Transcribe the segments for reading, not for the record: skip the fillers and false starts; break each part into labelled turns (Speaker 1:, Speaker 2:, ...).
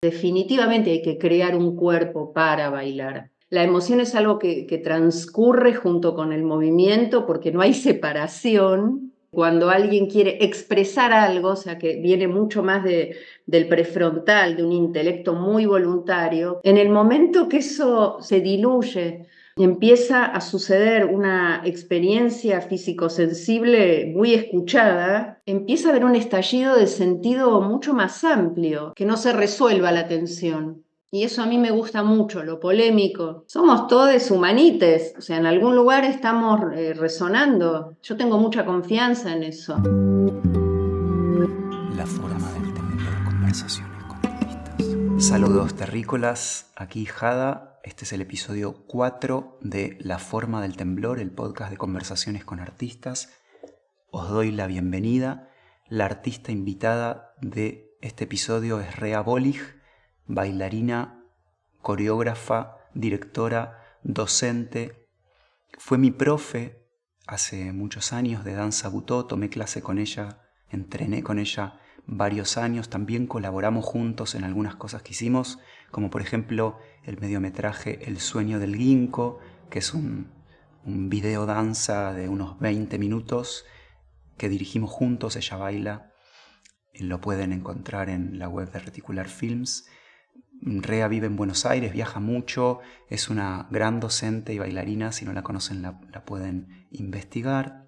Speaker 1: Definitivamente hay que crear un cuerpo para bailar. La emoción es algo que transcurre junto con el movimiento porque no hay separación. Cuando alguien quiere expresar algo, o sea que viene mucho más del prefrontal, de un intelecto muy voluntario, en el momento que eso se diluye, empieza a suceder una experiencia físico-sensible muy escuchada, empieza a haber un estallido de sentido mucho más amplio, que no se resuelva la tensión. Y eso a mí me gusta mucho, lo polémico. Somos todos humanites, o sea, en algún lugar estamos resonando. Yo tengo mucha confianza en eso.
Speaker 2: La forma del temblor, conversaciones con artistas. Saludos terrícolas, aquí Jada. Este es el episodio 4 de La forma del temblor, el podcast de conversaciones con artistas. Os doy la bienvenida. La artista invitada de este episodio es Rea Bolig, bailarina, coreógrafa, directora, docente. Fue mi profe hace muchos años de danza butó, tomé clase con ella, entrené con ella varios años, también colaboramos juntos en algunas cosas que hicimos, como por ejemplo el mediometraje El sueño del ginkgo, que es un video danza de unos 20 minutos que dirigimos juntos, ella baila, lo pueden encontrar en la web de Reticular Films. Rea vive en Buenos Aires, viaja mucho, es una gran docente y bailarina, si no la conocen la pueden investigar.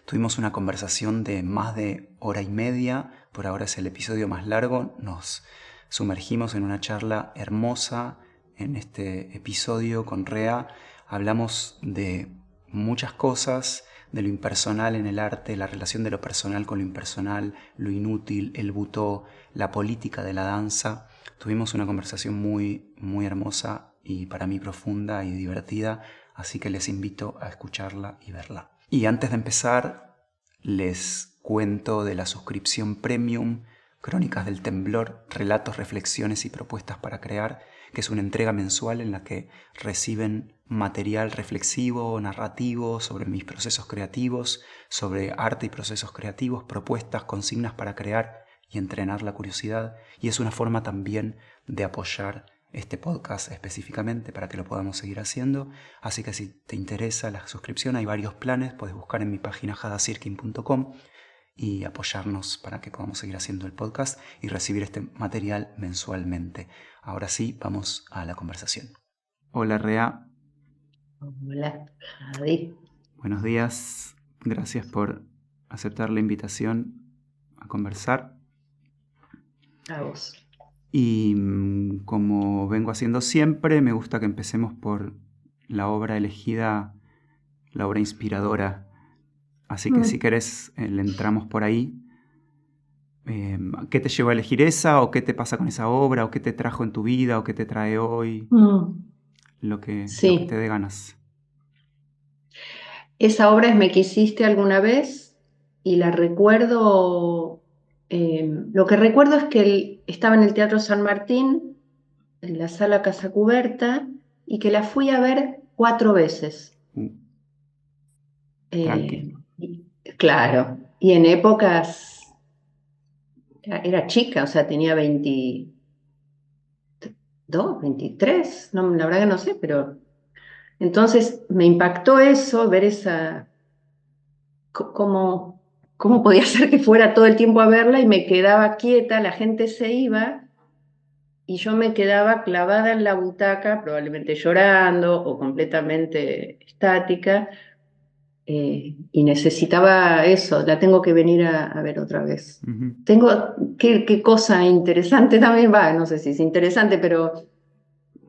Speaker 2: Tuvimos una conversación de más de hora y media, por ahora es el episodio más largo, nos sumergimos en una charla hermosa en este episodio con Rea, hablamos de muchas cosas, de lo impersonal en el arte, la relación de lo personal con lo impersonal, lo inútil, el butó, la política de la danza. Tuvimos una conversación muy, muy hermosa y para mí profunda y divertida, así que les invito a escucharla y verla. Y antes de empezar, les cuento de la suscripción Premium, Crónicas del Temblor, relatos, reflexiones y propuestas para crear, que es una entrega mensual en la que reciben material reflexivo, narrativo, sobre mis procesos creativos, sobre arte y procesos creativos, propuestas, consignas para crear y entrenar la curiosidad. Y es una forma también de apoyar este podcast específicamente para que lo podamos seguir haciendo. Así que si te interesa la suscripción, hay varios planes, puedes buscar en mi página jadasirkin.com y apoyarnos para que podamos seguir haciendo el podcast y recibir este material mensualmente. Ahora sí, vamos a la conversación. Hola Rea.
Speaker 1: Hola, Jadi.
Speaker 2: Buenos días, gracias por aceptar la invitación a conversar.
Speaker 1: A vos.
Speaker 2: Y como vengo haciendo siempre, me gusta que empecemos por la obra elegida, la obra inspiradora. Así que si querés, le entramos por ahí. ¿Qué te llevó a elegir esa? ¿O qué te pasa con esa obra? ¿O qué te trajo en tu vida? ¿O qué te trae hoy? Lo que te dé ganas.
Speaker 1: Esa obra es Me quisiste alguna vez y la recuerdo, lo que recuerdo es que estaba en el Teatro San Martín, en la sala Casa Cubierta, y que la fui a ver 4 veces. Claro, y en épocas, era chica, o sea, tenía 22, 23, no, la verdad que no sé, pero entonces me impactó eso, ver esa, cómo podía ser que fuera todo el tiempo a verla y me quedaba quieta, la gente se iba y yo me quedaba clavada en la butaca, probablemente llorando o completamente estática, y necesitaba eso, la tengo que venir a ver otra vez. Qué cosa interesante también, no sé si es interesante, pero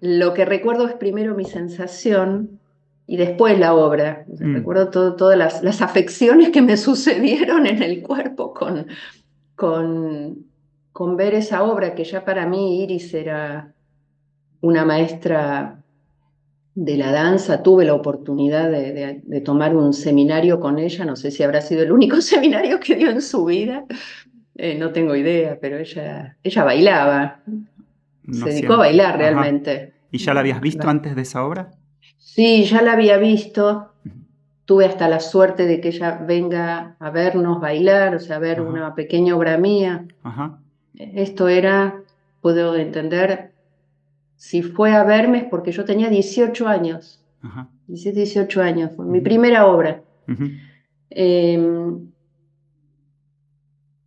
Speaker 1: lo que recuerdo es primero mi sensación y después la obra. O sea, recuerdo todas las afecciones que me sucedieron en el cuerpo con ver esa obra, que ya para mí Iris era una maestra de la danza. Tuve la oportunidad de tomar un seminario con ella, no sé si habrá sido el único seminario que dio en su vida, no tengo idea, pero ella bailaba, se dedicó a bailar realmente.
Speaker 2: ¿Y ya la habías visto antes de esa obra?
Speaker 1: Sí, ya la había visto. Tuve hasta la suerte de que ella venga a vernos bailar, o sea, a ver una pequeña obra mía. Esto era puedo entender si fue a verme es porque yo tenía 18 años.
Speaker 2: Ajá.
Speaker 1: 17, 18 años, fue mi primera obra.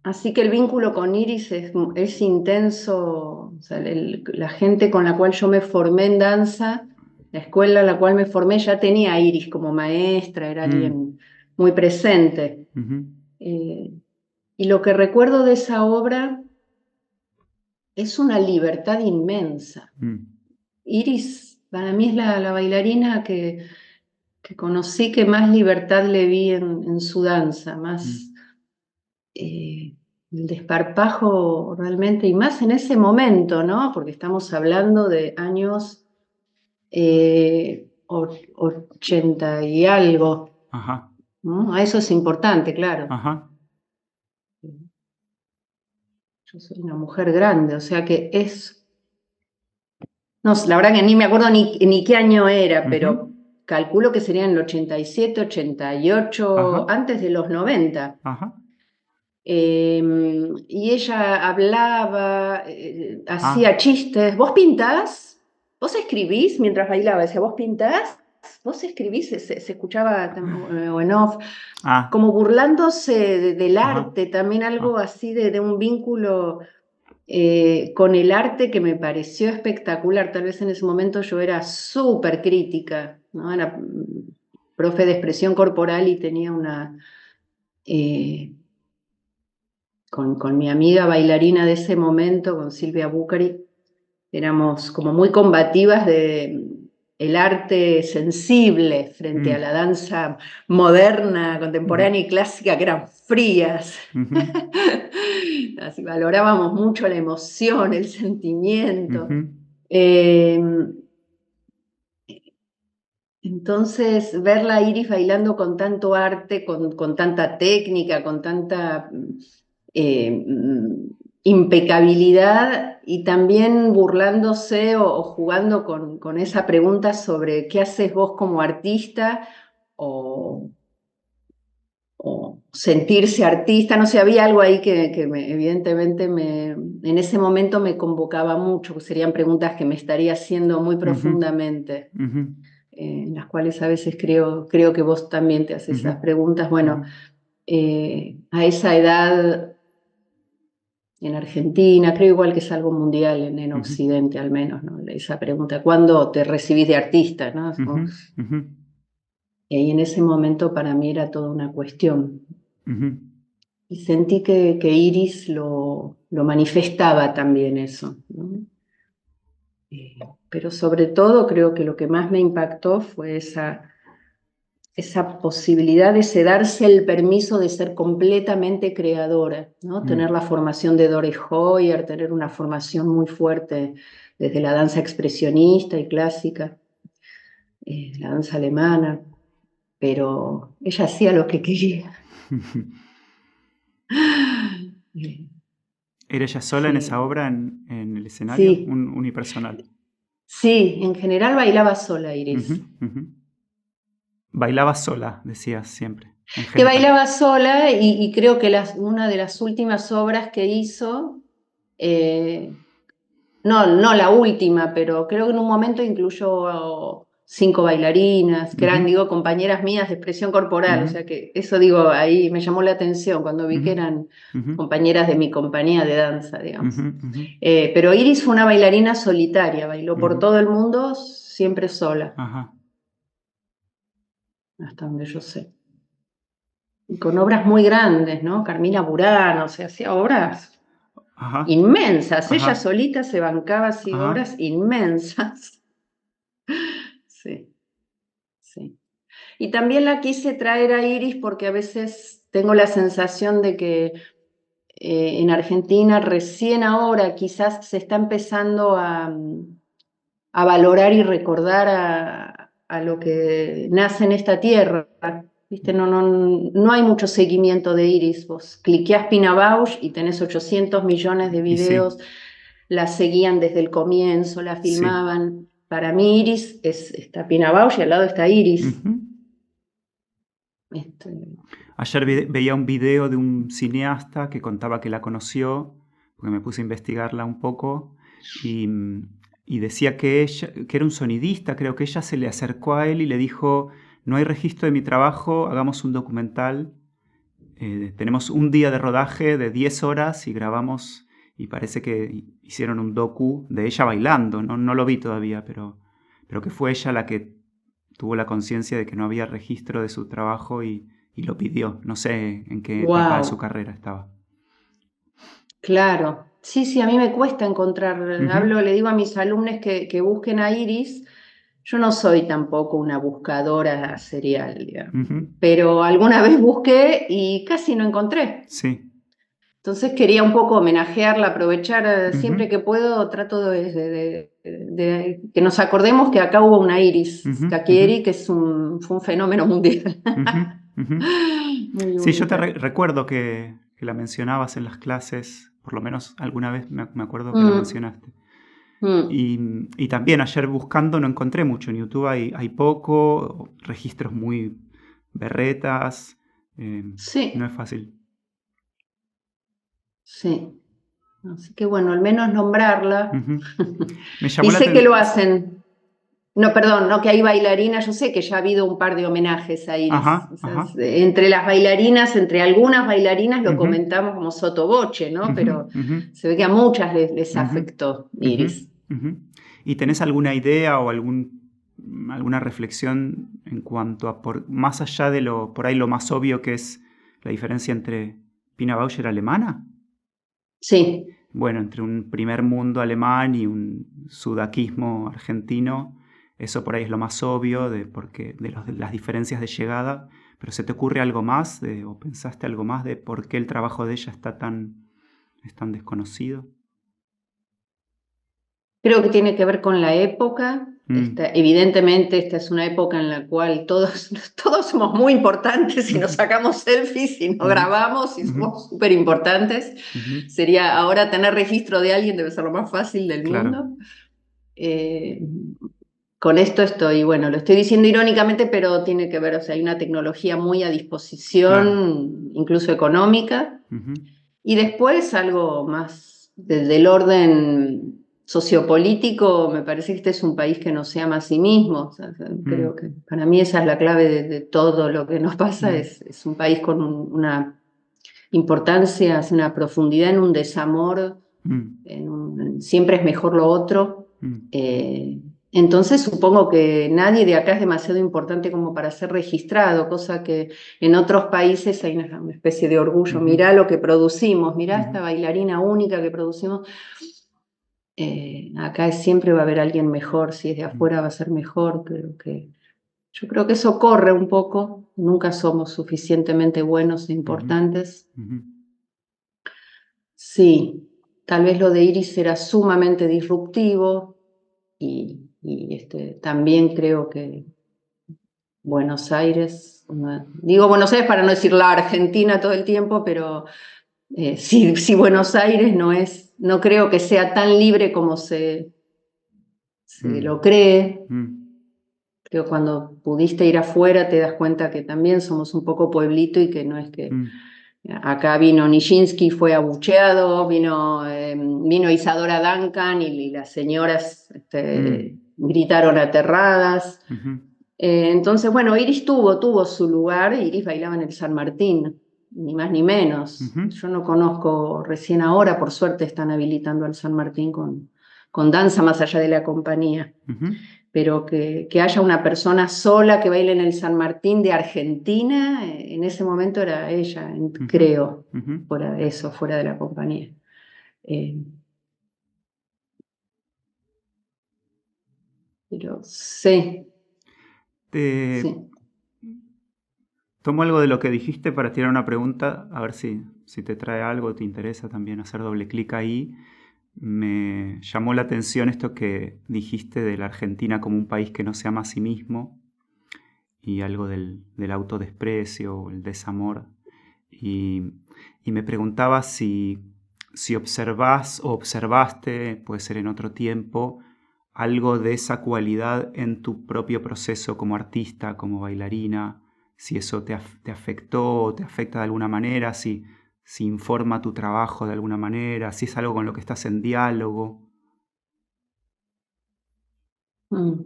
Speaker 1: Así que el vínculo con Iris es intenso. O sea, la gente con la cual yo me formé en danza, la escuela en la cual me formé ya tenía a Iris como maestra, era alguien muy presente. Y lo que recuerdo de esa obra es una libertad inmensa. Iris para mí es la bailarina que conocí que más libertad le vi en su danza, más el desparpajo realmente, y más en ese momento, ¿no? Porque estamos hablando de años 80 y algo.
Speaker 2: Ajá.
Speaker 1: ¿No? Eso es importante, claro.
Speaker 2: Ajá.
Speaker 1: Yo soy una mujer grande, o sea que es... No, la verdad que ni me acuerdo ni qué año era, pero calculo que serían el 87, 88,
Speaker 2: Ajá.
Speaker 1: antes de los 90.
Speaker 2: Ajá.
Speaker 1: Y ella hablaba, hacía chistes. ¿Vos pintás? ¿Vos escribís mientras bailaba? Decía, ¿vos pintás? ¿Vos escribís? Se escuchaba o en off, como burlándose del arte, también algo así de un vínculo con el arte que me pareció espectacular. Tal vez en ese momento yo era súper crítica, ¿no? Era profe de expresión corporal y tenía una... con mi amiga bailarina de ese momento, con Silvia Bucari, éramos como muy combativas de el arte sensible frente a la danza moderna, contemporánea y clásica, que eran frías. Así valorábamos mucho la emoción, el sentimiento. Entonces, verla a Iris bailando con tanto arte, con tanta técnica, con tanta impecabilidad, y también burlándose o jugando con esa pregunta sobre qué haces vos como artista o sentirse artista. No sé, había algo ahí que evidentemente en ese momento me convocaba mucho, que serían preguntas que me estaría haciendo muy profundamente. En las cuales a veces creo que vos también te haces esas preguntas. Bueno, a esa edad en Argentina, creo igual que es algo mundial en Occidente al menos, ¿no? Esa pregunta, ¿cuándo te recibís de artista? ¿No? Y en ese momento para mí era toda una cuestión. Y sentí que Iris lo manifestaba también eso, ¿no? Pero sobre todo creo que lo que más me impactó fue esa posibilidad de darse el permiso de ser completamente creadora, ¿no? Tener la formación de Dore Hoyer, tener una formación muy fuerte desde la danza expresionista y clásica, la danza alemana, pero ella hacía lo que quería.
Speaker 2: ¿Era ella sola en esa obra, en el escenario?
Speaker 1: Sí.
Speaker 2: ¿Un unipersonal?
Speaker 1: Sí, en general bailaba sola Iris.
Speaker 2: Bailaba sola, decías siempre.
Speaker 1: Que bailaba sola, y creo que una de las últimas obras que hizo, no la última, pero creo que en un momento incluyó 5 bailarinas, que eran, digo, compañeras mías de expresión corporal. O sea que eso, digo, ahí me llamó la atención cuando vi que eran compañeras de mi compañía de danza, digamos. Pero Iris fue una bailarina solitaria, bailó por todo el mundo, siempre sola. Hasta donde yo sé. Y con obras muy grandes, ¿no? Carmina Burana, o sea, hacía obras inmensas. Ella solita se bancaba así obras inmensas. Sí, sí. Y también la quise traer a Iris porque a veces tengo la sensación de que en Argentina recién ahora quizás se está empezando a valorar y recordar a lo que nace en esta tierra. ¿Viste? No hay mucho seguimiento de Iris. Vos cliqueás Pina Bausch y tenés 800 millones de videos. Sí. La seguían desde el comienzo, la filmaban. Sí. Para mí Iris está Pina Bausch y al lado está Iris.
Speaker 2: Ayer veía un video de un cineasta que contaba que la conoció, porque me puse a investigarla un poco, y decía que era un sonidista, creo que ella se le acercó a él y le dijo, no hay registro de mi trabajo, hagamos un documental. Tenemos un día de rodaje de 10 horas y grabamos, y parece que hicieron un docu de ella bailando, no lo vi todavía, pero que fue ella la que tuvo la conciencia de que no había registro de su trabajo y lo pidió. No sé en qué etapa de su carrera estaba.
Speaker 1: Claro. Sí, a mí me cuesta encontrar, le digo a mis alumnos que busquen a Iris. Yo no soy tampoco una buscadora serial, digamos, pero alguna vez busqué y casi no encontré.
Speaker 2: Sí.
Speaker 1: Entonces quería un poco homenajearla, aprovechar siempre que puedo, trato de que nos acordemos que acá hubo una Iris Kakieri, que fue un fenómeno mundial.
Speaker 2: Sí, yo te recuerdo que la mencionabas en las clases, por lo menos alguna vez me acuerdo que la mencionaste. Y también ayer buscando no encontré mucho. En YouTube hay poco, registros muy berretas.
Speaker 1: Sí.
Speaker 2: No es fácil.
Speaker 1: Sí. Así que bueno, al menos nombrarla.
Speaker 2: Me llamó
Speaker 1: y sé que lo hacen. No, perdón, no que hay bailarinas. Yo sé que ya ha habido un par de homenajes a Iris. Entre las bailarinas, entre algunas bailarinas lo comentamos como sotoboche, ¿no? Pero se ve que a muchas les afectó Iris.
Speaker 2: ¿Y tenés alguna idea o alguna reflexión en cuanto a más allá de por ahí lo más obvio que es la diferencia entre Pina Bausch alemana?
Speaker 1: Sí.
Speaker 2: Bueno, entre un primer mundo alemán y un sudaquismo argentino, eso por ahí es lo más obvio de las diferencias de llegada, pero ¿se te ocurre algo más o pensaste algo más de por qué el trabajo de ella es tan desconocido?
Speaker 1: Creo que tiene que ver con la época. Evidentemente esta es una época en la cual todos somos muy importantes y nos sacamos selfies y nos grabamos y somos súper importantes. Sería ahora tener registro de alguien debe ser lo más fácil del mundo. Con esto lo estoy diciendo irónicamente, pero tiene que ver, hay una tecnología muy a disposición, incluso económica. Y después algo más del orden sociopolítico, me parece que este es un país que no se ama a sí mismo. Creo que para mí esa es la clave de todo lo que nos pasa. Es un país con una importancia, una profundidad en un desamor, siempre es mejor lo otro. Entonces supongo que nadie de acá es demasiado importante como para ser registrado, cosa que en otros países hay una especie de orgullo. Mirá lo que producimos, mirá esta bailarina única que producimos. Acá siempre va a haber alguien mejor, si es de afuera va a ser mejor. Yo creo que eso corre un poco, nunca somos suficientemente buenos e importantes. Sí, tal vez lo de Iris era sumamente disruptivo y también creo que Buenos Aires, digo Buenos Aires para no decir la Argentina todo el tiempo, pero si Buenos Aires no creo que sea tan libre como se lo cree. Creo que cuando pudiste ir afuera te das cuenta que también somos un poco pueblito y que no es que... Acá vino Nijinsky, fue abucheado, vino Isadora Duncan y las señoras gritaron aterradas. Entonces, Iris tuvo su lugar. Iris bailaba en el San Martín, ni más ni menos. Yo no conozco, recién ahora, por suerte, están habilitando al San Martín con danza más allá de la compañía. Pero que haya una persona sola que baile en el San Martín de Argentina, en ese momento era ella, creo, fuera de la compañía. Pero sí.
Speaker 2: Tomo algo de lo que dijiste para tirar una pregunta, a ver si te trae algo, te interesa también hacer doble clic ahí. Me llamó la atención esto que dijiste de la Argentina como un país que no se ama a sí mismo y algo del autodesprecio, el desamor. Y me preguntaba si observás o observaste, puede ser en otro tiempo, algo de esa cualidad en tu propio proceso como artista, como bailarina, si eso te afectó o te afecta de alguna manera, si informa tu trabajo de alguna manera, si es algo con lo que estás en diálogo.
Speaker 1: Mm.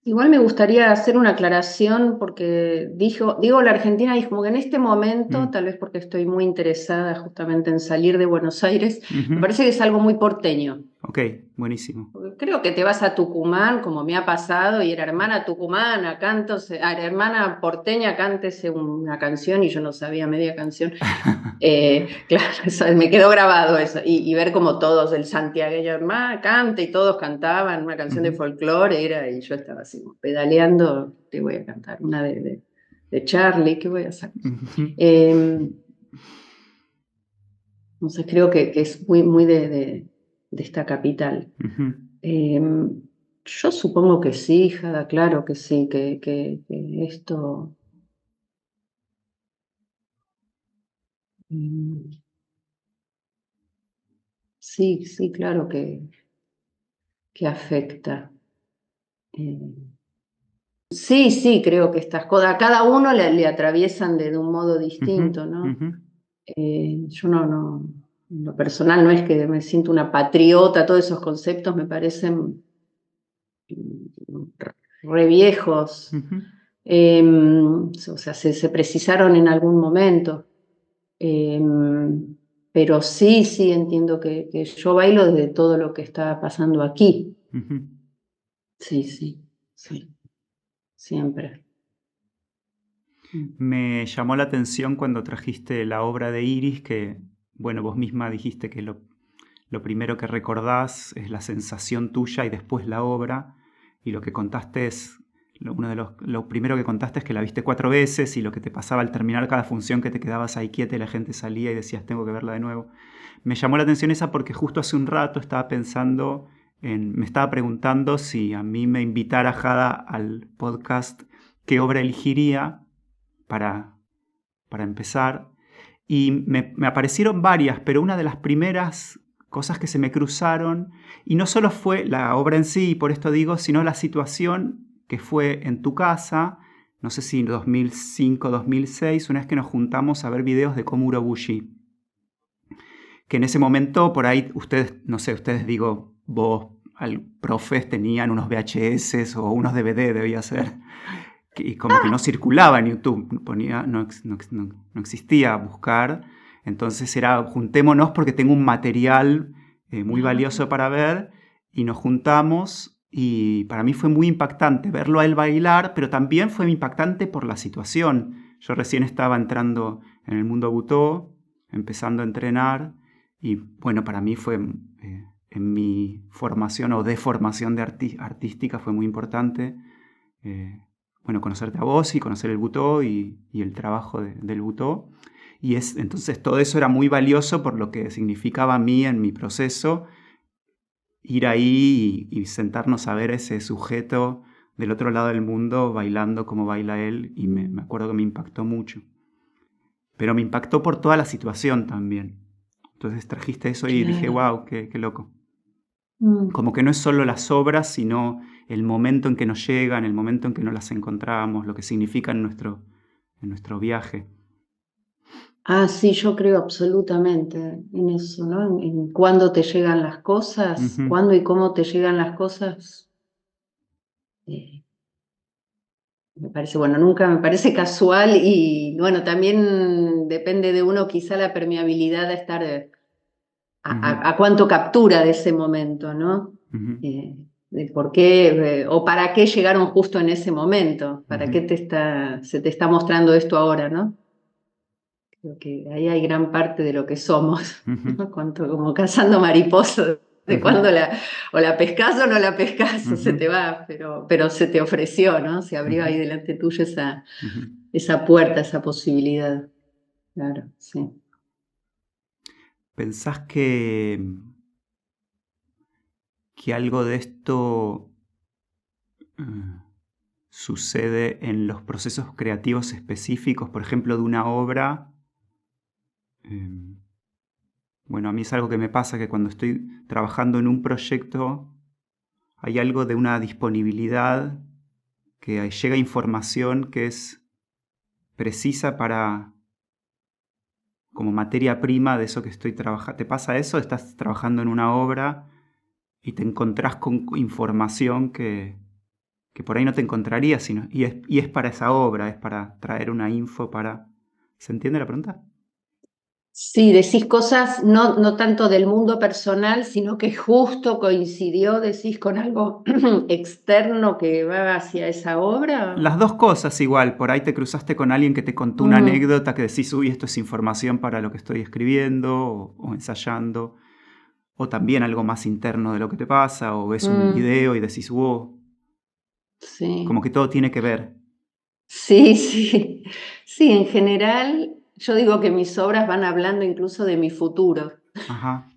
Speaker 1: Igual me gustaría hacer una aclaración porque digo la Argentina y como que en este momento, tal vez porque estoy muy interesada justamente en salir de Buenos Aires, me parece que es algo muy porteño.
Speaker 2: Ok, buenísimo.
Speaker 1: Porque creo que te vas a Tucumán, como me ha pasado, y era hermana tucumana, hermana porteña, cántese una canción, y yo no sabía media canción. Claro, me quedó grabado eso. Y ver como todos, el santiagueño, hermana, canta, y todos cantaban una canción de folclore, y yo estaba así, pedaleando, te voy a cantar una de Charlie, ¿qué voy a hacer? Entonces creo que es muy, muy de esta capital. Yo supongo que sí, Jada, claro que sí, que esto mm, sí, sí, claro que afecta. Eh, sí, sí, creo que estas cosas, a cada uno le atraviesan de un modo distinto, ¿no? Yo en lo personal no es que me siento una patriota, todos esos conceptos me parecen re viejos. O sea, se precisaron en algún momento. Pero sí, sí entiendo que yo bailo desde todo lo que está pasando aquí. Sí, sí, sí, siempre.
Speaker 2: Me llamó la atención cuando trajiste la obra de Iris, que, bueno, vos misma dijiste que lo primero que recordás es la sensación tuya y después la obra, y lo que contaste es, lo primero que contaste es que la viste 4 veces y lo que te pasaba al terminar cada función, que te quedabas ahí quieta y la gente salía y decías, tengo que verla de nuevo. Me llamó la atención esa porque justo hace un rato estaba pensando me estaba preguntando si a mí me invitara Jada al podcast, qué obra elegiría para empezar. Y me aparecieron varias, pero una de las primeras cosas que se me cruzaron, y no solo fue la obra en sí, por esto digo, sino la situación que fue en tu casa, no sé si en 2005, 2006, una vez que nos juntamos a ver videos de Komuro Bushi. Que en ese momento, por ahí, ustedes, no sé, ustedes digo, vos, profes tenían unos VHS o unos DVD, debía ser, y como que no circulaba en YouTube, no existía buscar, entonces era juntémonos porque tengo un material muy valioso para ver, y nos juntamos, y para mí fue muy impactante verlo a él bailar, pero también fue impactante por la situación. Yo recién estaba entrando en el mundo Butó, empezando a entrenar, y bueno, para mí fue en mi formación o deformación de artística fue muy importante. Bueno, conocerte a vos y conocer el Butó y el trabajo del Butó. Y entonces todo eso era muy valioso por lo que significaba a mí en mi proceso ir ahí y sentarnos a ver ese sujeto del otro lado del mundo bailando como baila él, y me acuerdo que me impactó mucho. Pero me impactó por toda la situación también. Entonces trajiste eso y dije, wow, qué loco. Como que no es solo las obras, sino el momento en que nos llegan, el momento en que nos las encontramos, lo que significa en nuestro viaje.
Speaker 1: Ah, sí, yo creo absolutamente en eso, ¿no? En cuándo te llegan las cosas, cuándo y cómo te llegan las cosas. Me parece, bueno, nunca me parece casual, y bueno, también depende de uno quizá la permeabilidad a estar, a cuánto captura de ese momento, ¿no? De por qué o para qué llegaron justo en ese momento, para qué se te está mostrando esto ahora, ¿no? Creo que ahí hay gran parte de lo que somos, ¿no? Como cazando mariposas, de cuándo o la pescas o no la pescas, o se te va, pero se te ofreció, ¿no? Se abrió ahí delante tuyo esa puerta, esa posibilidad. Claro, sí.
Speaker 2: ¿Pensás que algo de esto sucede en los procesos creativos específicos, por ejemplo, de una obra? Bueno, a mí es algo que me pasa, que cuando estoy trabajando en un proyecto hay algo de una disponibilidad, que llega información que es precisa para como materia prima de eso que estoy trabajando. ¿Te pasa eso? Estás trabajando en una obra y te encontrás con información que por ahí no te encontrarías, y es para esa obra, es para traer una info para... ¿Se entiende la pregunta?
Speaker 1: Sí, decís cosas no tanto del mundo personal, sino que justo coincidió, decís, con algo externo que va hacia esa obra.
Speaker 2: Las dos cosas igual, por ahí te cruzaste con alguien que te contó una
Speaker 1: Ujú,
Speaker 2: anécdota que decís, uy, esto es información para lo que estoy escribiendo o ensayando, o también algo más interno de lo que te pasa, o ves un video y decís, wow, como
Speaker 1: sí,
Speaker 2: que todo tiene que ver.
Speaker 1: sí, sí. Sí, en general, yo digo que mis obras van hablando incluso de mi futuro.
Speaker 2: Ajá.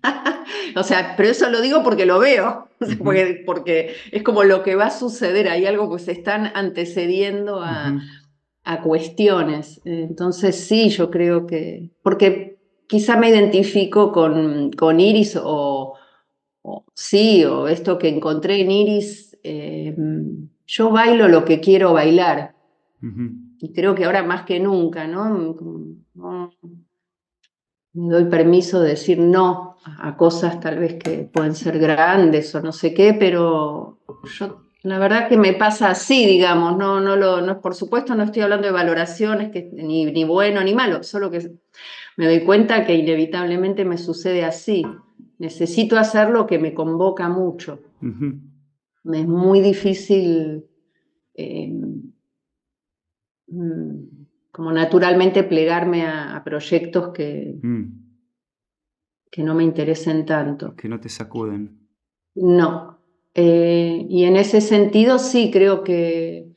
Speaker 1: O sea, pero eso lo digo porque lo veo, o sea,
Speaker 2: Ujú,
Speaker 1: porque es como lo que va a suceder, hay algo que se están antecediendo
Speaker 2: ujú,
Speaker 1: a cuestiones. Entonces sí, yo creo que, porque quizá me identifico con Iris sí, o esto que encontré en Iris, yo bailo lo que quiero bailar
Speaker 2: ujú,
Speaker 1: y creo que ahora más que nunca, ¿no? No me doy permiso de decir no a cosas tal vez que pueden ser grandes o no sé qué, pero yo la verdad que me pasa así, digamos, no, por supuesto no estoy hablando de valoraciones que, ni bueno ni malo, solo que me doy cuenta que inevitablemente me sucede así. Necesito hacer lo que me convoca mucho.
Speaker 2: ujú,
Speaker 1: Me es muy difícil eh, como naturalmente plegarme a proyectos
Speaker 2: mm,
Speaker 1: que no me interesen tanto.
Speaker 2: que no te sacuden.
Speaker 1: No. Y en ese sentido sí creo que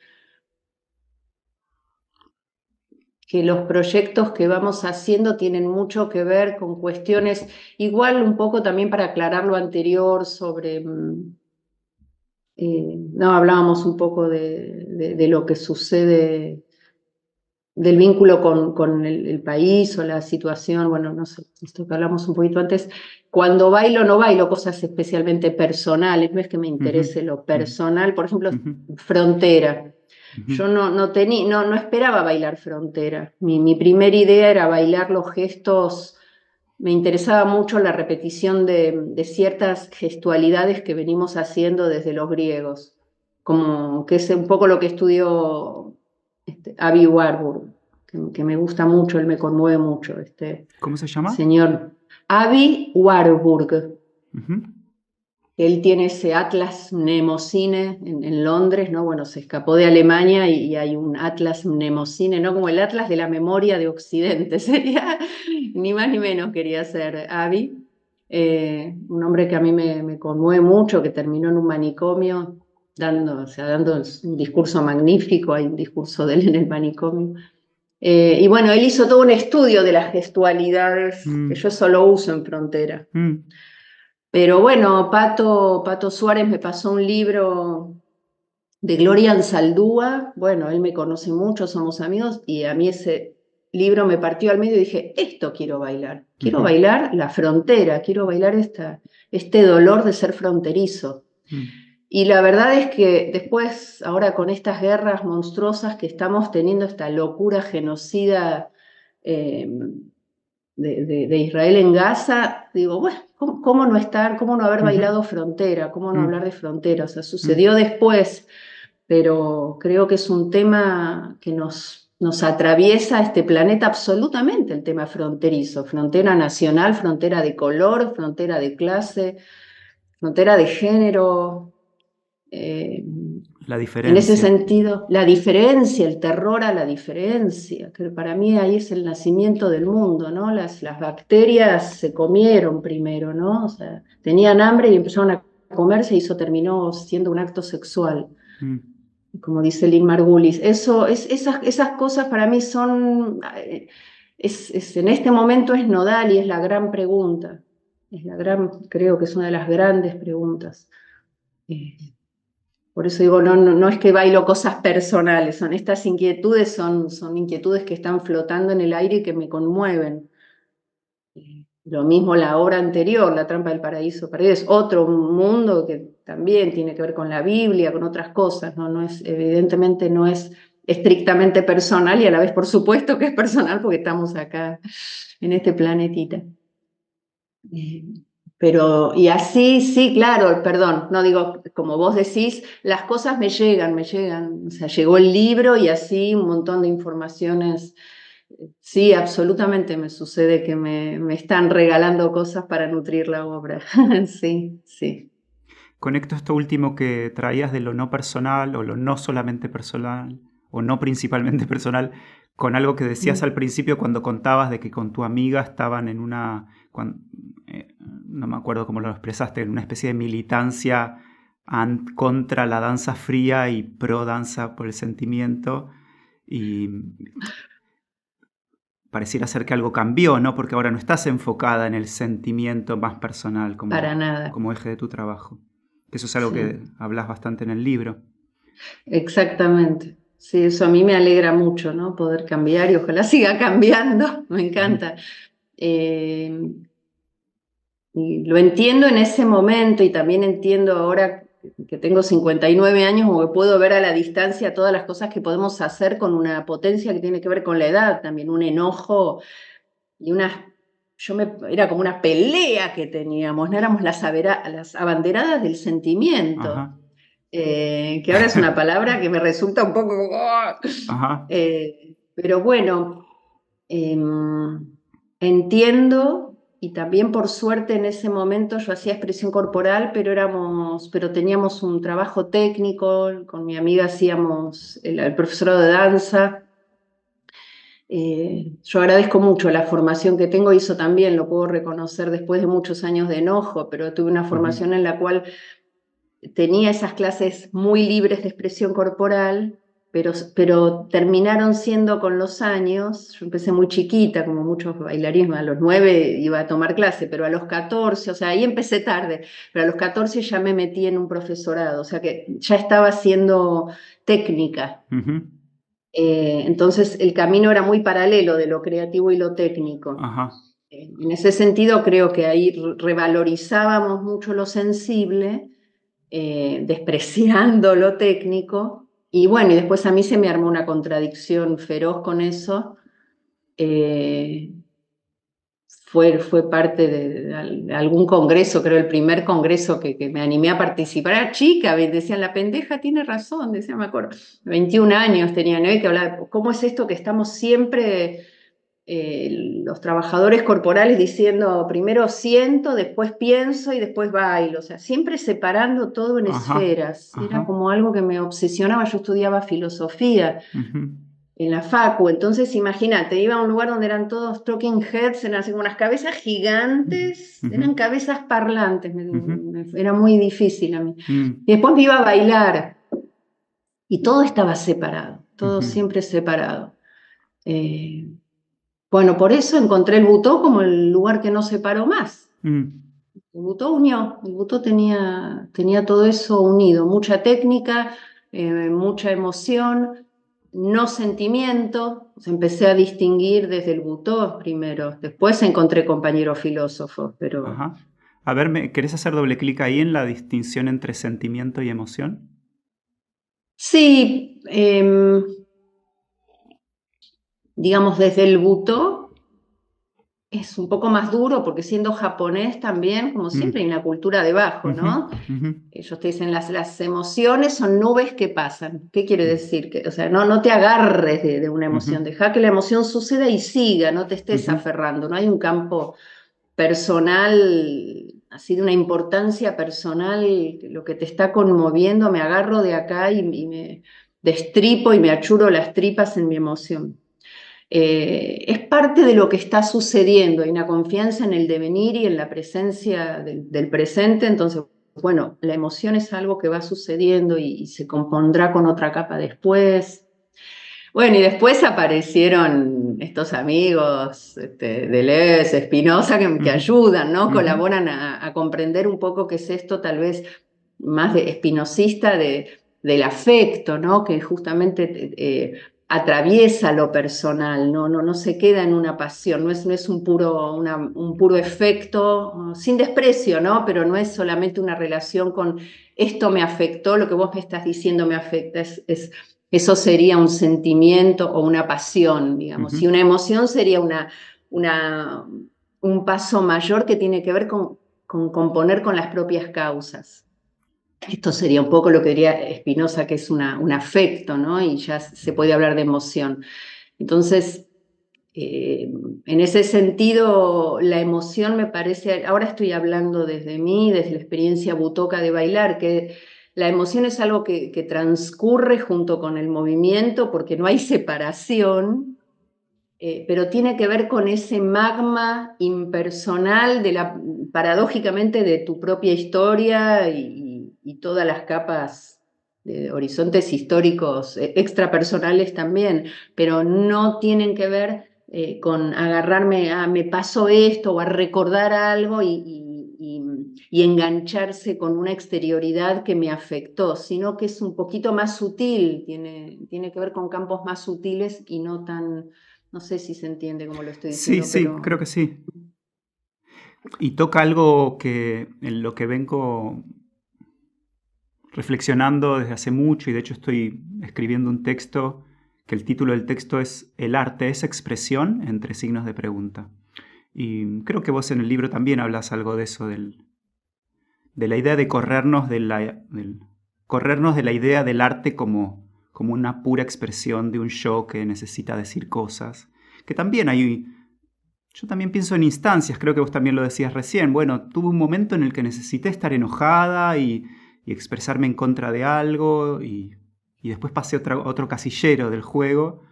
Speaker 1: los proyectos que vamos haciendo tienen mucho que ver con cuestiones, igual un poco también para aclarar lo anterior sobre, no, hablábamos un poco de lo que sucede, del vínculo con el país o la situación, bueno, no sé, esto que hablamos un poquito antes, cuando bailo no bailo cosas especialmente personales, no es que me
Speaker 2: Ujú,
Speaker 1: interese lo
Speaker 2: mm,
Speaker 1: personal, por ejemplo,
Speaker 2: ujú,
Speaker 1: frontera.
Speaker 2: ujú,
Speaker 1: Yo no esperaba bailar frontera. Mi primera idea era bailar los gestos. Me interesaba mucho la repetición de ciertas gestualidades que venimos haciendo desde los griegos, como que es un poco lo que estudió Avi Warburg, que me gusta mucho, él me conmueve mucho, este
Speaker 2: ¿Cómo se llama?
Speaker 1: señor Avi Warburg.
Speaker 2: Ujú,
Speaker 1: Él tiene ese Atlas Mnemosine en Londres, ¿no? Bueno, se escapó de Alemania y hay un Atlas Mnemosine, ¿no? Como el Atlas de la memoria de Occidente, sería, ni más ni menos quería ser Avi. Un hombre que a mí me conmueve mucho, que terminó en un manicomio, o sea, dando un discurso magnífico, hay un discurso de él en el manicomio. Y bueno, él hizo todo un estudio de las gestualidades, que
Speaker 2: mm,
Speaker 1: yo solo uso en Frontera.
Speaker 2: mm,
Speaker 1: Pero bueno, Pato Suárez me pasó un libro de Gloria Anzaldúa. Bueno, él me conoce mucho, somos amigos, y a mí ese libro me partió al medio y dije, esto quiero bailar. Quiero
Speaker 2: ujú,
Speaker 1: bailar la frontera, quiero bailar este dolor de ser fronterizo.
Speaker 2: mm,
Speaker 1: Y la verdad es que después, ahora con estas guerras monstruosas que estamos teniendo, esta locura genocida eh, de Israel en Gaza, digo, bueno, ¿cómo no estar, cómo no haber
Speaker 2: ujú,
Speaker 1: bailado frontera, cómo no
Speaker 2: mm,
Speaker 1: hablar de frontera? O sea,
Speaker 2: mm,
Speaker 1: sucedió después, pero creo que es un tema que nos atraviesa este planeta absolutamente, el tema fronterizo, frontera nacional, frontera de color, frontera de clase, frontera de género. eh,
Speaker 2: La
Speaker 1: en ese
Speaker 2: diferencia.
Speaker 1: sentido, la diferencia, el terror a la diferencia, que para mí ahí es el nacimiento del mundo, ¿no? Las bacterias se comieron primero, ¿no? O sea, tenían hambre y empezaron a comerse y eso terminó siendo un acto sexual,
Speaker 2: Mm,
Speaker 1: como dice Lynn Margulis. Esas cosas para mí son, en este momento es nodal y es la gran pregunta. Creo que es una de las grandes preguntas. Eh, por eso digo, no es que bailo cosas personales, son estas inquietudes, son inquietudes que están flotando en el aire y que me conmueven. Lo mismo la obra anterior, La trampa del paraíso perdido, es otro mundo que también tiene que ver con la Biblia, con otras cosas, ¿no? Evidentemente no es estrictamente personal y a la vez por supuesto que es personal porque estamos acá en este planetita. Eh, y así, sí, claro, perdón, no digo, como vos decís, las cosas me llegan, o sea, llegó el libro y así un montón de informaciones. Sí, absolutamente me sucede que me están regalando cosas para nutrir la obra. Sí, sí.
Speaker 2: Conecto esto último que traías de lo no personal o lo no solamente personal o no principalmente personal con algo que decías al principio cuando contabas de que con tu amiga estaban en una, no me acuerdo cómo lo expresaste, en una especie de militancia contra la danza fría y pro danza por el sentimiento, y pareciera ser que algo cambió, ¿no? Porque ahora no estás enfocada en el sentimiento más personal
Speaker 1: Para nada.
Speaker 2: como eje de tu trabajo. Eso es algo
Speaker 1: Sí.
Speaker 2: que hablas bastante en el libro.
Speaker 1: Exactamente. Sí, eso a mí me alegra mucho, ¿no? Poder cambiar y ojalá siga cambiando. Me encanta. Y lo entiendo en ese momento y también entiendo ahora que tengo 59 años o que puedo ver a la distancia todas las cosas que podemos hacer con una potencia que tiene que ver con la edad, también un enojo y era como una pelea que teníamos, no éramos las abanderadas del sentimiento.
Speaker 2: Ajá.
Speaker 1: Que ahora es una palabra que me resulta un poco como,
Speaker 2: Ajá.
Speaker 1: pero bueno, entiendo y también por suerte en ese momento yo hacía expresión corporal, pero teníamos un trabajo técnico, con mi amiga hacíamos el profesorado de danza. Yo agradezco mucho la formación que tengo y eso también lo puedo reconocer después de muchos años de enojo, pero tuve una formación en la cual tenía esas clases muy libres de expresión corporal, pero terminaron siendo con los años. Yo empecé muy chiquita, como muchos bailarines, a los 9 iba a tomar clase, pero a los 14, o sea, ahí empecé tarde, pero a los 14 ya me metí en un profesorado, o sea que ya estaba haciendo técnica. Entonces el camino era muy paralelo de lo creativo y lo técnico.
Speaker 2: Ajá.
Speaker 1: En ese sentido creo que ahí revalorizábamos mucho lo sensible, despreciando lo técnico, y bueno, y después a mí se me armó una contradicción feroz con eso. Fue parte de algún congreso, creo el primer congreso que me animé a participar. Era chica, decían, la pendeja tiene razón, decía, me acuerdo, 21 años tenía, ¿no? Que hablaba, ¿cómo es esto que estamos siempre los trabajadores corporales diciendo primero siento, después pienso y después bailo? O sea, siempre separando todo en esferas. Era como algo que me obsesionaba. Yo estudiaba filosofía en la facu, entonces imagínate, iba a un lugar donde eran todos talking heads, eran así como unas cabezas gigantes, eran cabezas parlantes, era muy difícil a mí. Y después me iba a bailar y todo estaba separado, todo siempre separado. Bueno, por eso encontré el butó como el lugar que no separó más. El butó unió, el butó tenía todo eso unido, mucha técnica, mucha emoción, no sentimiento. O sea, empecé a distinguir desde el butó primero, después encontré compañeros filósofos, pero...
Speaker 2: Ajá. A ver, ¿querés hacer doble clic ahí en la distinción entre sentimiento y emoción?
Speaker 1: Sí, digamos desde el butó es un poco más duro porque siendo japonés también, como siempre, hay una cultura debajo, ¿no? Ellos te dicen las emociones son nubes que pasan. ¿Qué quiere decir? Que, o sea, no te agarres de una emoción, deja que la emoción suceda y siga, no te estés aferrando. No hay un campo personal, así de una importancia personal, lo que te está conmoviendo, me agarro de acá y me destripo y me achuro las tripas en mi emoción. Es parte de lo que está sucediendo, hay una confianza en el devenir y en la presencia del presente, entonces, bueno, la emoción es algo que va sucediendo y se compondrá con otra capa después. Bueno, y después aparecieron estos amigos, Deleuze, Spinoza, que ayudan, ¿no? Colaboran a comprender un poco qué es esto, tal vez más de espinosista del afecto, ¿no? Que justamente atraviesa lo personal, no se queda en una pasión, no es un puro efecto, sin desprecio, ¿no? Pero no es solamente una relación con esto me afectó, lo que vos me estás diciendo me afecta, eso sería un sentimiento o una pasión, digamos. Y una emoción sería un paso mayor que tiene que ver con con componer con las propias causas. Esto sería un poco lo que diría Spinoza, que es un afecto, ¿no? Y ya se puede hablar de emoción. Entonces, en ese sentido, la emoción me parece, ahora estoy hablando desde mí, desde la experiencia butoca de bailar, que la emoción es algo que transcurre junto con el movimiento porque no hay separación, pero tiene que ver con ese magma impersonal paradójicamente de tu propia historia y todas las capas de horizontes históricos extrapersonales también, pero no tienen que ver con agarrarme a me pasó esto o a recordar algo y engancharse con una exterioridad que me afectó, sino que es un poquito más sutil, tiene que ver con campos más sutiles y no tan, no sé si se entiende cómo lo estoy
Speaker 2: Sí,
Speaker 1: diciendo,
Speaker 2: sí,
Speaker 1: pero...
Speaker 2: creo que sí. Y toca algo que en lo que vengo reflexionando desde hace mucho, y de hecho estoy escribiendo un texto que el título del texto es El arte es expresión entre signos de pregunta. Y creo que vos en el libro también hablas algo de eso, de la idea de corrernos corrernos de la idea del arte como una pura expresión de un yo que necesita decir cosas. Que también hay... Yo también pienso en instancias, creo que vos también lo decías recién. Bueno, tuve un momento en el que necesité estar enojada y expresarme en contra de algo y después pasé a otro casillero del juego.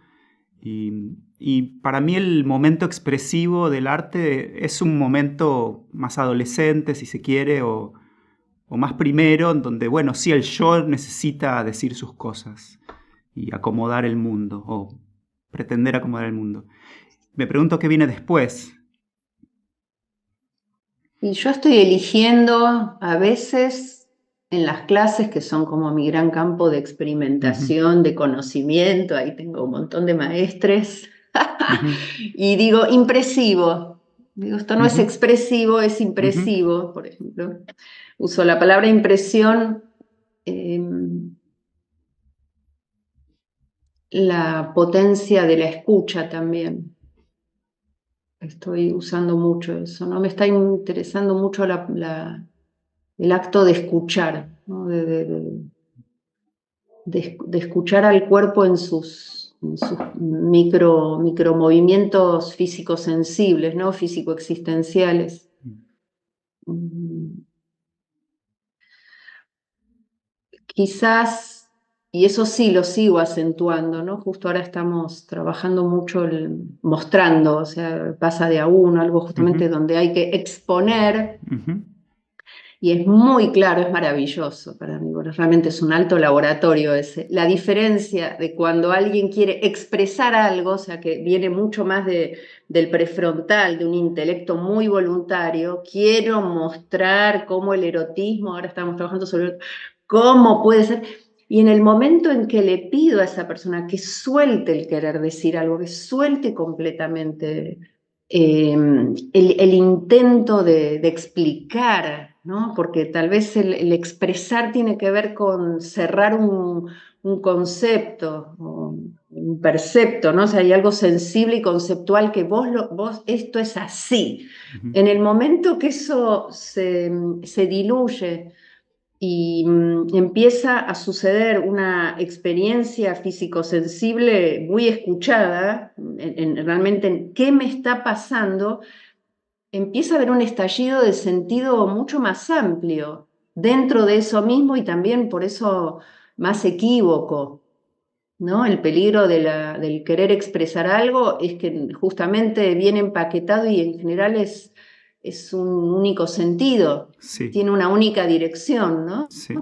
Speaker 2: Y para mí el momento expresivo del arte es un momento más adolescente, si se quiere, o más primero, en donde, bueno, sí, el yo necesita decir sus cosas y acomodar el mundo, o pretender acomodar el mundo. Me pregunto qué viene después.
Speaker 1: Y yo estoy eligiendo a veces en las clases, que son como mi gran campo de experimentación, de conocimiento, ahí tengo un montón de maestres, y digo, impresivo. Digo, esto no es expresivo, es impresivo, por ejemplo. Uso la palabra impresión, la potencia de la escucha también. Estoy usando mucho eso, ¿no? Me está interesando mucho el acto de escuchar, ¿no? De escuchar al cuerpo en sus micromovimientos físicos sensibles, ¿no? Físico-existenciales. Quizás, y eso sí lo sigo acentuando, ¿no? Justo ahora estamos trabajando mucho mostrando, o sea, pasa de a uno, algo justamente donde hay que exponer. Y es muy claro, es maravilloso para mí, porque realmente es un alto laboratorio ese. La diferencia de cuando alguien quiere expresar algo, o sea, que viene mucho más del prefrontal, de un intelecto muy voluntario, quiero mostrar cómo el erotismo, ahora estamos trabajando sobre cómo puede ser, y en el momento en que le pido a esa persona que suelte el querer decir algo, que suelte completamente el intento de explicar, ¿no? Porque tal vez el expresar tiene que ver con cerrar un concepto, un percepto, ¿no? O sea, hay algo sensible y conceptual que vos esto es así. En el momento que eso se diluye y empieza a suceder una experiencia físico-sensible muy escuchada, realmente en qué me está pasando, empieza a haber un estallido de sentido mucho más amplio dentro de eso mismo y también por eso más equívoco, ¿no? El peligro del querer expresar algo es que justamente viene empaquetado y en general es un único sentido,
Speaker 2: Sí,
Speaker 1: tiene una única dirección, ¿no?
Speaker 2: sí.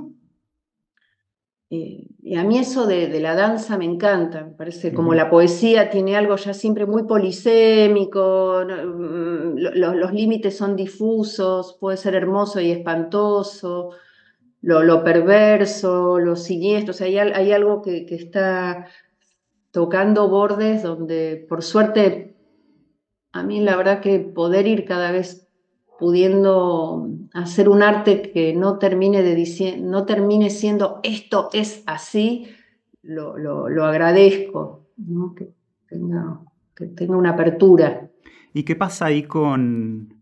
Speaker 1: Y a mí eso de la danza me encanta, me parece como la poesía tiene algo ya siempre muy polisémico, los límites son difusos, puede ser hermoso y espantoso, lo perverso, lo siniestro, o sea, hay algo que está tocando bordes donde por suerte a mí la verdad que poder ir cada vez pudiendo hacer un arte que no termine, no termine siendo esto es así, lo agradezco, ¿no? Que tenga una apertura.
Speaker 2: ¿Y qué pasa ahí con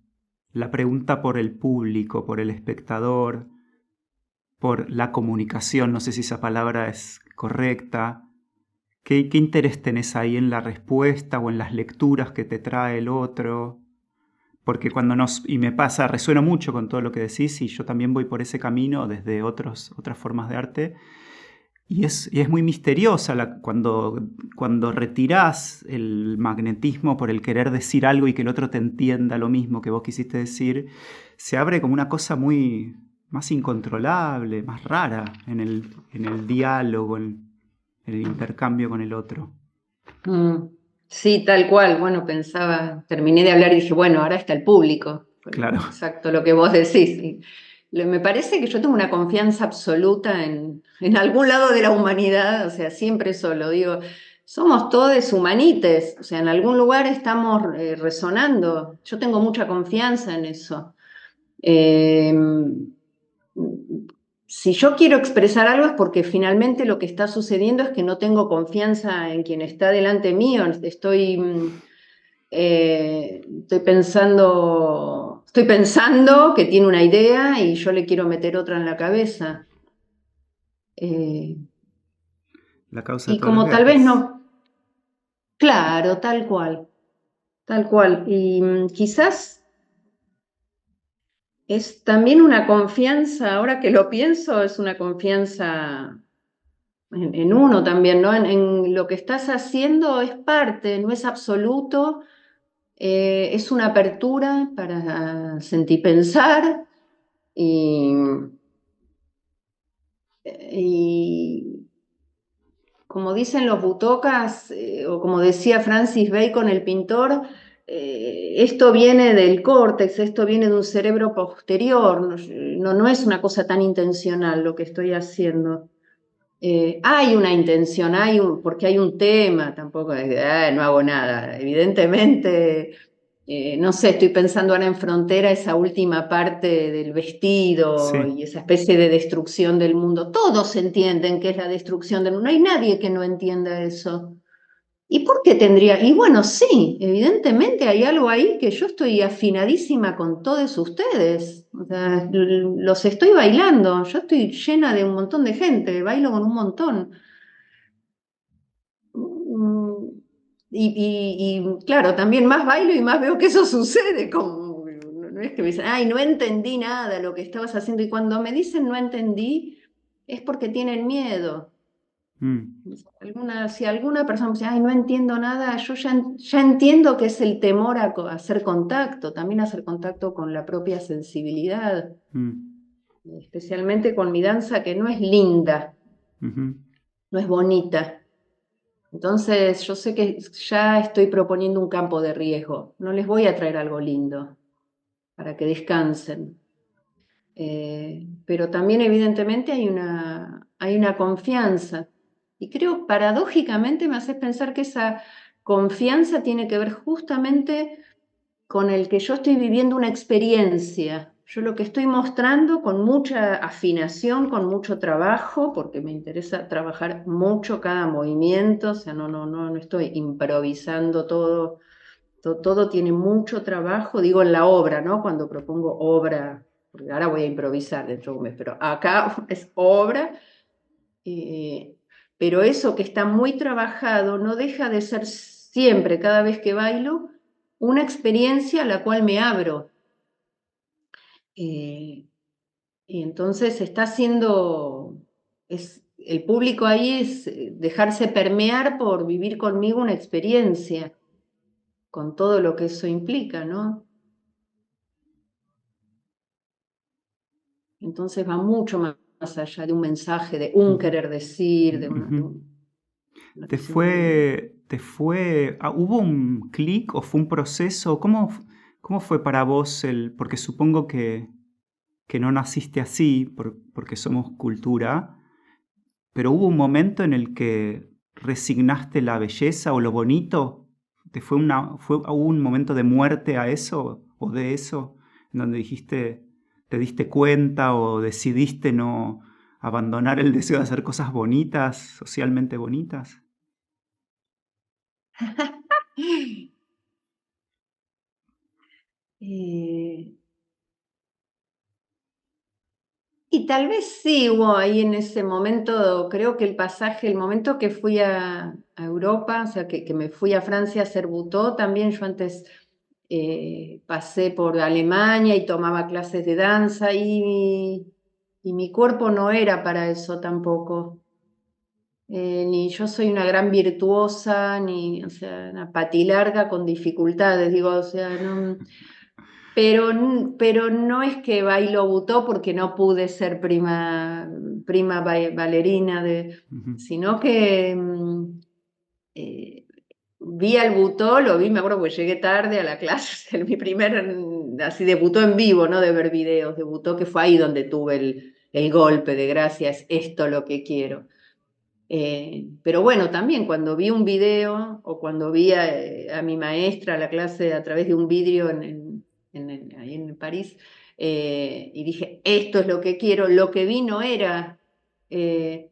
Speaker 2: la pregunta por el público, por el espectador, por la comunicación, no sé si esa palabra es correcta. ¿Qué interés tenés ahí en la respuesta o en las lecturas que te trae el otro? Porque y me pasa, resueno mucho con todo lo que decís y yo también voy por ese camino desde otras formas de arte. Y es muy misteriosa cuando retirás el magnetismo por el querer decir algo y que el otro te entienda lo mismo que vos quisiste decir, se abre como una cosa muy más incontrolable, más rara en el diálogo, en el intercambio con el otro.
Speaker 1: Sí, tal cual. Bueno, terminé de hablar y dije, bueno, ahora está el público.
Speaker 2: Claro.
Speaker 1: Exacto lo que vos decís. Y me parece que yo tengo una confianza absoluta en algún lado de la humanidad, o sea, siempre eso lo digo. Somos todos humanites, o sea, en algún lugar estamos resonando. Yo tengo mucha confianza en eso. Eh, si yo quiero expresar algo es porque finalmente lo que está sucediendo es que no tengo confianza en quien está delante mío. Estoy pensando que tiene una idea y yo le quiero meter otra en la cabeza.
Speaker 2: La causa de
Speaker 1: Y
Speaker 2: todas las
Speaker 1: como tal vez
Speaker 2: guerras.
Speaker 1: no, claro, tal cual, tal cual. Y quizás es también una confianza, ahora que lo pienso, es una confianza en uno también, ¿no? En lo que estás haciendo es parte, no es absoluto, es una apertura para sentir pensar y, y como dicen los butocas, o como decía Francis Bacon, el pintor, esto viene del córtex, esto viene de un cerebro posterior, no es una cosa tan intencional lo que estoy haciendo. Hay una intención, porque hay un tema, tampoco es no hago nada. Evidentemente, no sé, estoy pensando ahora en Frontera, esa última parte del vestido
Speaker 2: Sí.
Speaker 1: y esa especie de destrucción del mundo. Todos entienden que es la destrucción del mundo, no hay nadie que no entienda eso. ¿Y por qué tendría? Y bueno, sí, evidentemente hay algo ahí que yo estoy afinadísima con todos ustedes. O sea, los estoy bailando, yo estoy llena de un montón de gente, bailo con un montón. Mm, y claro, también más bailo y más veo que eso sucede, como no es que me dicen, ay, no entendí nada lo que estabas haciendo. Y cuando me dicen no entendí, es porque tienen miedo.
Speaker 2: Mm.
Speaker 1: Si alguna persona me dice, ay, no entiendo nada, yo ya entiendo que es el temor a hacer contacto, también hacer contacto con la propia sensibilidad,
Speaker 2: Mm.
Speaker 1: especialmente con mi danza que no es linda,
Speaker 2: Uh-huh.
Speaker 1: no es bonita. Entonces yo sé que ya estoy proponiendo un campo de riesgo, no les voy a traer algo lindo para que descansen. Pero también evidentemente hay una confianza. Y creo, paradójicamente, me hace pensar que esa confianza tiene que ver justamente con el que yo estoy viviendo una experiencia. Yo lo que estoy mostrando con mucha afinación, con mucho trabajo, porque me interesa trabajar mucho cada movimiento, o sea, no estoy improvisando todo, todo tiene mucho trabajo, digo en la obra, ¿no? Cuando propongo obra, porque ahora voy a improvisar dentro de un mes, pero acá es obra, eh, pero eso que está muy trabajado no deja de ser siempre, cada vez que bailo, una experiencia a la cual me abro. Eh, y entonces está haciendo, el público ahí es dejarse permear por vivir conmigo una experiencia, con todo lo que eso implica, ¿no? Entonces va mucho más allá de un mensaje, de un
Speaker 2: Uh-huh.
Speaker 1: querer decir,
Speaker 2: Uh-huh.
Speaker 1: una cuestión.
Speaker 2: ¿Hubo un clic o fue un proceso? ¿Cómo fue para vos porque supongo que no naciste así, porque somos cultura, pero hubo un momento en el que resignaste la belleza o lo bonito? ¿Hubo un momento de muerte a eso o de eso, en donde te diste cuenta o decidiste no abandonar el deseo de hacer cosas bonitas, socialmente bonitas?
Speaker 1: Eh, Y tal vez sí hubo ahí en ese momento, creo que el momento que fui a Europa, o sea, que me fui a Francia a hacer butó, también yo antes pasé por Alemania y tomaba clases de danza y mi cuerpo no era para eso tampoco. Ni yo soy una gran virtuosa, ni, o sea, una patilarga con dificultades, digo, o sea, no, pero no es que bailo butó porque no pude ser prima bailarina,
Speaker 2: Ujú.
Speaker 1: sino que vi al butó, lo vi, me acuerdo porque llegué tarde a la clase, mi primer, así debutó en vivo, no de ver videos, debutó que fue ahí donde tuve el golpe de gracia, es esto lo que quiero. Pero bueno, también cuando vi un video o cuando vi a mi maestra a la clase a través de un vidrio ahí en París, y dije, esto es lo que quiero, lo que vi no era eh,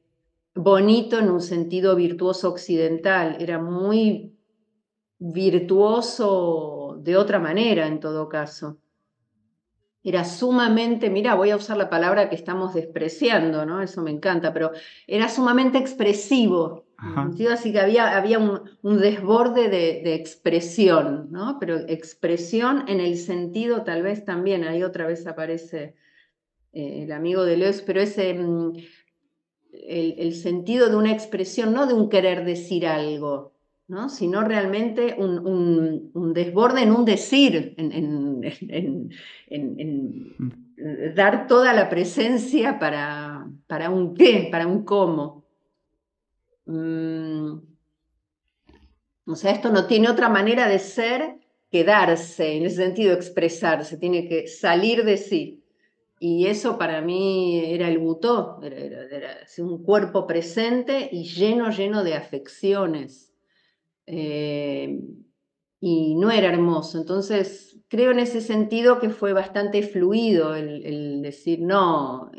Speaker 1: bonito en un sentido virtuoso occidental, era muy virtuoso de otra manera en todo caso. Era sumamente, mira, voy a usar la palabra que estamos despreciando, ¿no? Eso me encanta, pero era sumamente expresivo, en el
Speaker 2: Ajá.
Speaker 1: sentido así que había un desborde de expresión, ¿no? Pero expresión en el sentido, tal vez también, ahí otra vez aparece el amigo de Deleuze, pero ese, el sentido de una expresión, no de un querer decir algo, ¿no? Sino realmente un desborde en un decir, en dar toda la presencia para un qué, para un cómo. O sea, esto no tiene otra manera de ser que darse, en ese sentido expresarse, tiene que salir de sí. Y eso para mí era el butó, era así un cuerpo presente y lleno de afecciones. Eh, y no era hermoso. Entonces, creo en ese sentido que fue bastante fluido el decir, no,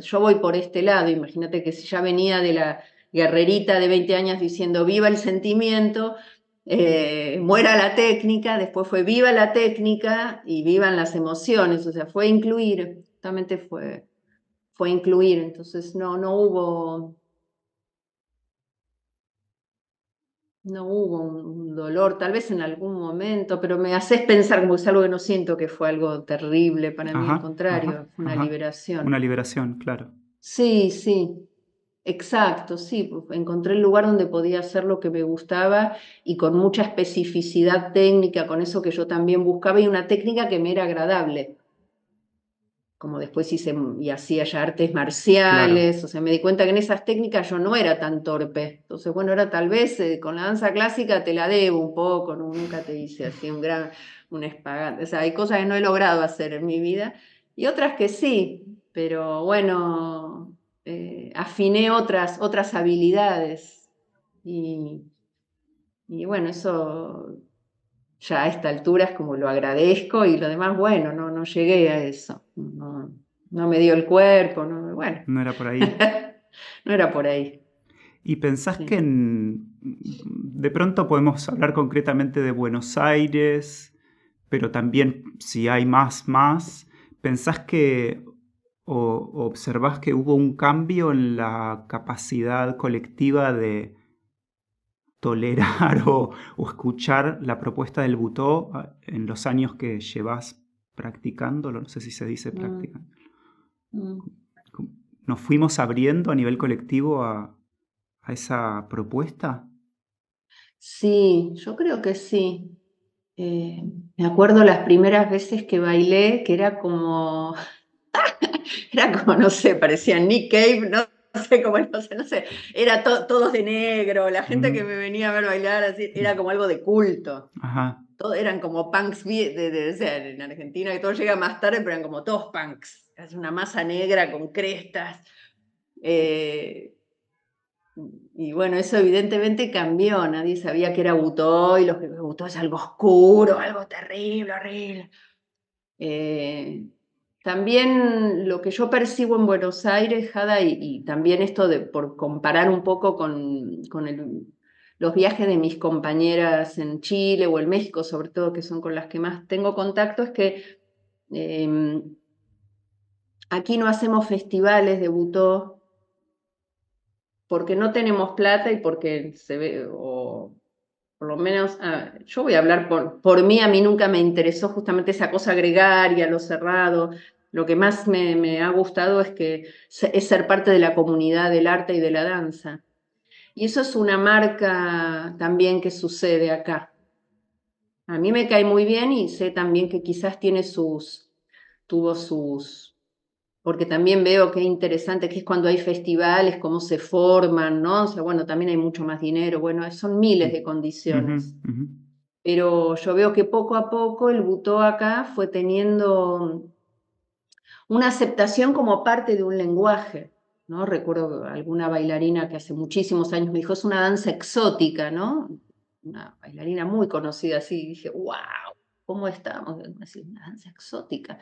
Speaker 1: yo voy por este lado. Imagínate que si ya venía de la guerrerita de 20 años diciendo viva el sentimiento, muera la técnica, después fue viva la técnica y vivan las emociones. O sea, fue incluir, justamente fue incluir. Entonces, no hubo... No hubo un dolor, tal vez en algún momento, pero me haces pensar como que es algo que no siento que fue algo terrible para mí, al
Speaker 2: Ajá, ajá,
Speaker 1: contrario, fue una
Speaker 2: ajá. Una
Speaker 1: liberación.
Speaker 2: liberación, claro.
Speaker 1: Sí, sí, exacto, sí, encontré el lugar donde podía hacer lo que me gustaba y con mucha especificidad técnica, con eso que yo también buscaba y una técnica que me era agradable. Como después hice y hacía ya artes
Speaker 2: Claro.
Speaker 1: marciales, o sea, me di cuenta que en esas técnicas yo no era tan torpe. Entonces, bueno, ahora tal vez con la danza clásica te la debo un poco, nunca te hice así un espagate. O sea, hay cosas que no he logrado hacer en mi vida y otras que sí, pero bueno, afiné otras habilidades y, y bueno, eso ya a esta altura es como lo agradezco y lo demás, bueno, no llegué a eso. No me dio el cuerpo, no, bueno,
Speaker 2: No era por ahí.
Speaker 1: no era por ahí.
Speaker 2: ¿Y pensás que
Speaker 1: Sí.
Speaker 2: de pronto podemos hablar concretamente de Buenos Aires, pero también si hay más, pensás que o observás que hubo un cambio en la capacidad colectiva de tolerar o escuchar la propuesta del Butó en los años que llevas practicándolo? No sé si se dice
Speaker 1: Mm,
Speaker 2: práctica.
Speaker 1: mm.
Speaker 2: ¿Nos fuimos abriendo a nivel colectivo a esa propuesta?
Speaker 1: Sí, yo creo que sí. Eh, Me acuerdo las primeras veces que bailé, que era como, no sé, parecía Nick Cave, no sé cómo, no sé, era todos de negro, la gente que
Speaker 2: Mm,
Speaker 1: me venía a ver bailar así, era como algo de culto.
Speaker 2: ajá.
Speaker 1: Todos eran como punks, o sea, en Argentina, que todo llega más tarde, pero eran como todos punks. Es una masa negra con crestas. eh, y bueno, eso evidentemente cambió. Nadie sabía que era Butó y los que Butó es algo oscuro, algo terrible, horrible. Eh, También lo que yo percibo en Buenos Aires, Jada, y también esto de por comparar un poco con los viajes de mis compañeras en Chile o en México, sobre todo, que son con las que más tengo contacto, es que em, Aquí no hacemos festivales de butó porque no tenemos plata y porque se ve, o por lo menos, yo voy a hablar por mí, a mí nunca me interesó justamente esa cosa gregaria, lo cerrado. Lo que más me ha gustado es ser parte de la comunidad del arte y de la danza. Y eso es una marca también que sucede acá. A mí me cae muy bien y sé también que quizás tuvo sus, porque también veo qué interesante que es cuando hay festivales, cómo se forman, ¿no? O sea, bueno, también hay mucho más dinero, bueno, son miles de condiciones. Pero yo veo que poco a poco el butó acá fue teniendo una aceptación como parte de un lenguaje, ¿no? Recuerdo alguna bailarina que hace muchísimos años me dijo, es una danza exótica, ¿no? Una bailarina muy conocida así, y dije, wow, ¿cómo estamos? Una danza exótica.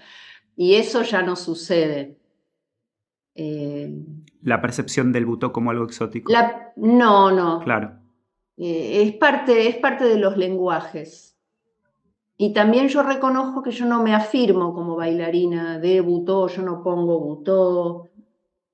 Speaker 1: Y eso ya no sucede.
Speaker 2: La percepción del butó como algo exótico.
Speaker 1: No.
Speaker 2: Claro.
Speaker 1: Es parte de los lenguajes. Y también yo reconozco que yo no me afirmo como bailarina de butó, yo no pongo butó.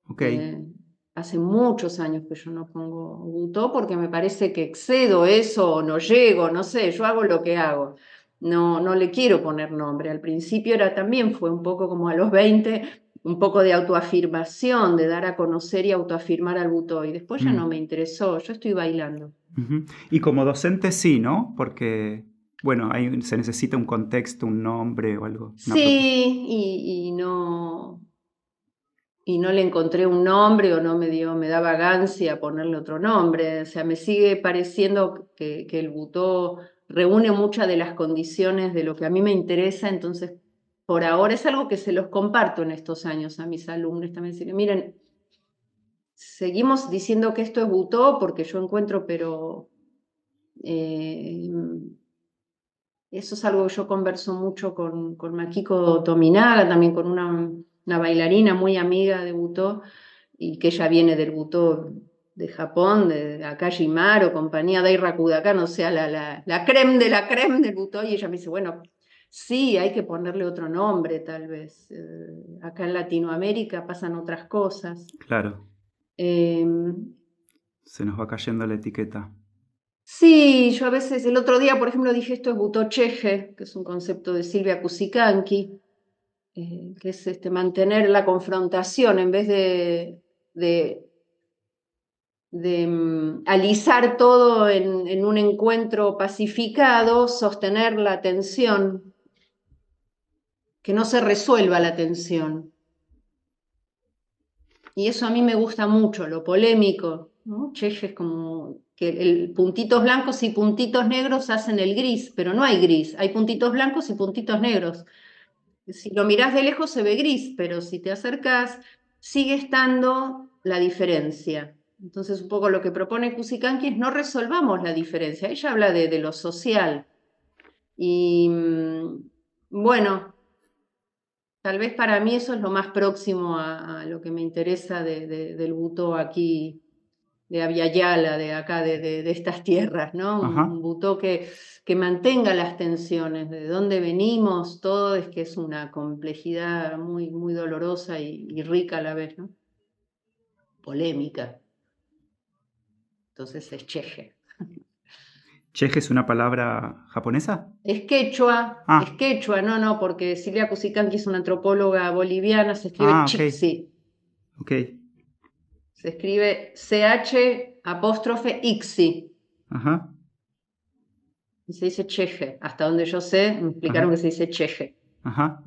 Speaker 2: Okay.
Speaker 1: Hace muchos años que yo no pongo butó porque me parece que excedo eso o no llego, no sé, yo hago lo que hago. No le quiero poner nombre. Al principio también fue un poco como a los 20, un poco de autoafirmación, de dar a conocer y autoafirmar al butó. Y después ya no me interesó, yo estoy bailando.
Speaker 2: Y como docente sí, ¿no? Porque, bueno, se necesita un contexto, un nombre o algo.
Speaker 1: Sí, y no le encontré un nombre o no me da vagancia ponerle otro nombre. O sea, me sigue pareciendo que el butó reúne muchas de las condiciones de lo que a mí me interesa, entonces por ahora es algo que se los comparto en estos años a mis alumnos también. Decirle, miren, seguimos diciendo que esto es butó porque yo encuentro, pero eso es algo que yo converso mucho con Makiko Tominaga, también con una bailarina muy amiga de butó, y que ella viene del butó de Japón, de Akashi Maro, compañía Dai Rakudakan, o sea, la creme de la creme del butó, y ella me dice, bueno, sí, hay que ponerle otro nombre tal vez. Acá en Latinoamérica pasan otras cosas.
Speaker 2: Claro. Se nos va cayendo la etiqueta.
Speaker 1: Sí, yo a veces, el otro día, por ejemplo, dije esto es butó cheje, que es un concepto de Silvia Cusicanqui, que es mantener la confrontación en vez de alisar todo en un encuentro pacificado, sostener la tensión, que no se resuelva la tensión. Y eso a mí me gusta mucho, lo polémico, ¿no? Cheje es como que puntitos blancos y puntitos negros hacen el gris, pero no hay gris, hay puntitos blancos y puntitos negros. Si lo mirás de lejos se ve gris, pero si te acercás sigue estando la diferencia. Entonces un poco lo que propone Cusicanqui es no resolvamos la diferencia. Ella habla de lo social. Y bueno, tal vez para mí eso es lo más próximo a lo que me interesa del butó aquí, de Abya-Yala, de acá, de estas tierras, ¿no? Un butó que mantenga las tensiones, de dónde venimos, todo es que es una complejidad muy, muy dolorosa y rica a la vez, ¿no? Polémica. Entonces es cheje.
Speaker 2: ¿Cheje es una palabra japonesa?
Speaker 1: Es quechua, no, porque Silvia Cusicanqui es una antropóloga boliviana, se escribe Chixi.
Speaker 2: Okay.
Speaker 1: Se escribe CH''Ixi.
Speaker 2: Ajá.
Speaker 1: Y se dice cheje. Hasta donde yo sé, me explicaron que se dice cheje.
Speaker 2: Ajá.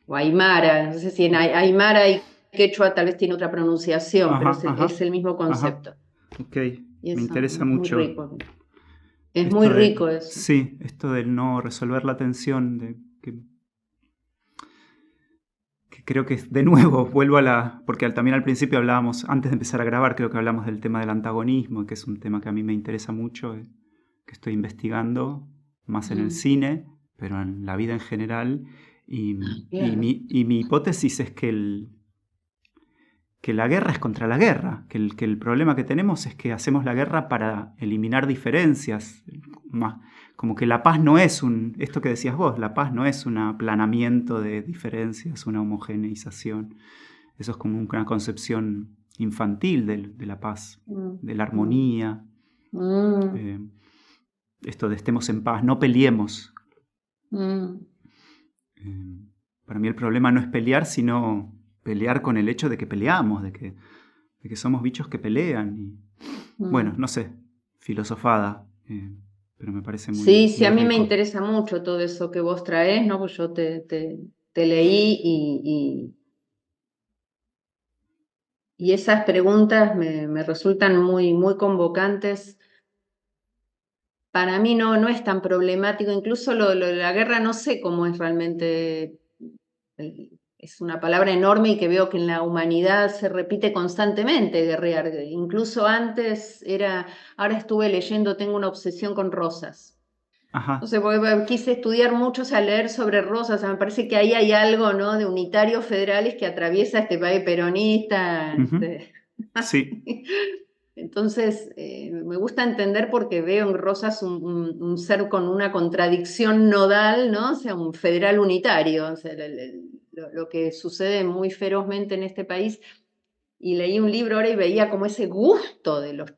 Speaker 1: O aymara, no sé si en aymara y quechua tal vez tiene otra pronunciación, pero es el mismo concepto.
Speaker 2: Ok, me interesa mucho.
Speaker 1: Muy rico. Es muy rico eso.
Speaker 2: Sí, esto del no resolver la tensión, que creo que de nuevo vuelvo porque también al principio hablábamos, antes de empezar a grabar, creo que hablamos del tema del antagonismo, que es un tema que a mí me interesa mucho, que estoy investigando más en el cine, pero en la vida en general. Y mi hipótesis es que la guerra es contra la guerra, que el problema que tenemos es que hacemos la guerra para eliminar diferencias, como que la paz no es esto que decías vos, la paz no es un aplanamiento de diferencias, una homogeneización. Eso es como una concepción infantil de la paz, de la armonía. Esto de estemos en paz, no peleemos. Para mí el problema no es pelear, sino pelear con el hecho de que peleamos, de que somos bichos que pelean. Bueno, no sé, filosofada, pero me parece muy
Speaker 1: Sí, a mí
Speaker 2: rico.
Speaker 1: me interesa mucho todo eso que vos traés, ¿no? Pues yo te leí y esas preguntas me resultan muy, muy convocantes. Para mí no es tan problemático, incluso lo de la guerra no sé cómo es realmente, es una palabra enorme y que veo que en la humanidad se repite constantemente guerrear, incluso antes ahora estuve leyendo, tengo una obsesión con rosas.
Speaker 2: Ajá.
Speaker 1: No sé, porque quise estudiar mucho, o sea, leer sobre rosas, o sea, me parece que ahí hay algo, ¿no? De unitarios federales que atraviesa este país peronista.
Speaker 2: Sí.
Speaker 1: Entonces, me gusta entender porque veo en Rosas un ser con una contradicción nodal, ¿no? O sea, un federal unitario, o sea, lo que sucede muy ferozmente en este país. Y leí un libro ahora y veía como ese gusto de los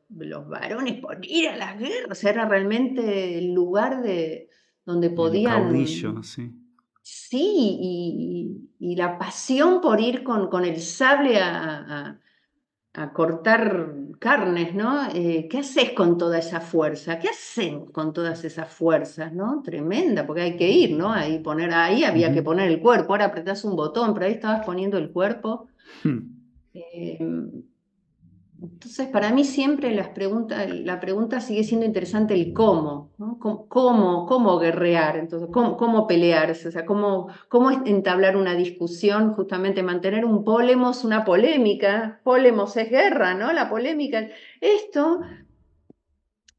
Speaker 1: varones por ir a la guerra, o sea, era realmente el lugar donde
Speaker 2: El caudillo,
Speaker 1: podían...
Speaker 2: sí.
Speaker 1: Sí, y la pasión por ir con el sable a cortar carnes, ¿no? ¿Qué haces con toda esa fuerza? ¿Qué hacen con todas esas fuerzas, ¿no? Tremenda, porque hay que ir, ¿no? Ahí había que poner el cuerpo, ahora apretás un botón, pero ahí estabas poniendo el cuerpo. Eh, entonces, para mí siempre la pregunta sigue siendo interesante el cómo, ¿no? ¿Cómo guerrear? Entonces, ¿cómo pelearse? O sea, ¿cómo entablar una discusión? Justamente mantener un polemos, una polémica. Polemos es guerra, ¿no? La polémica. Esto,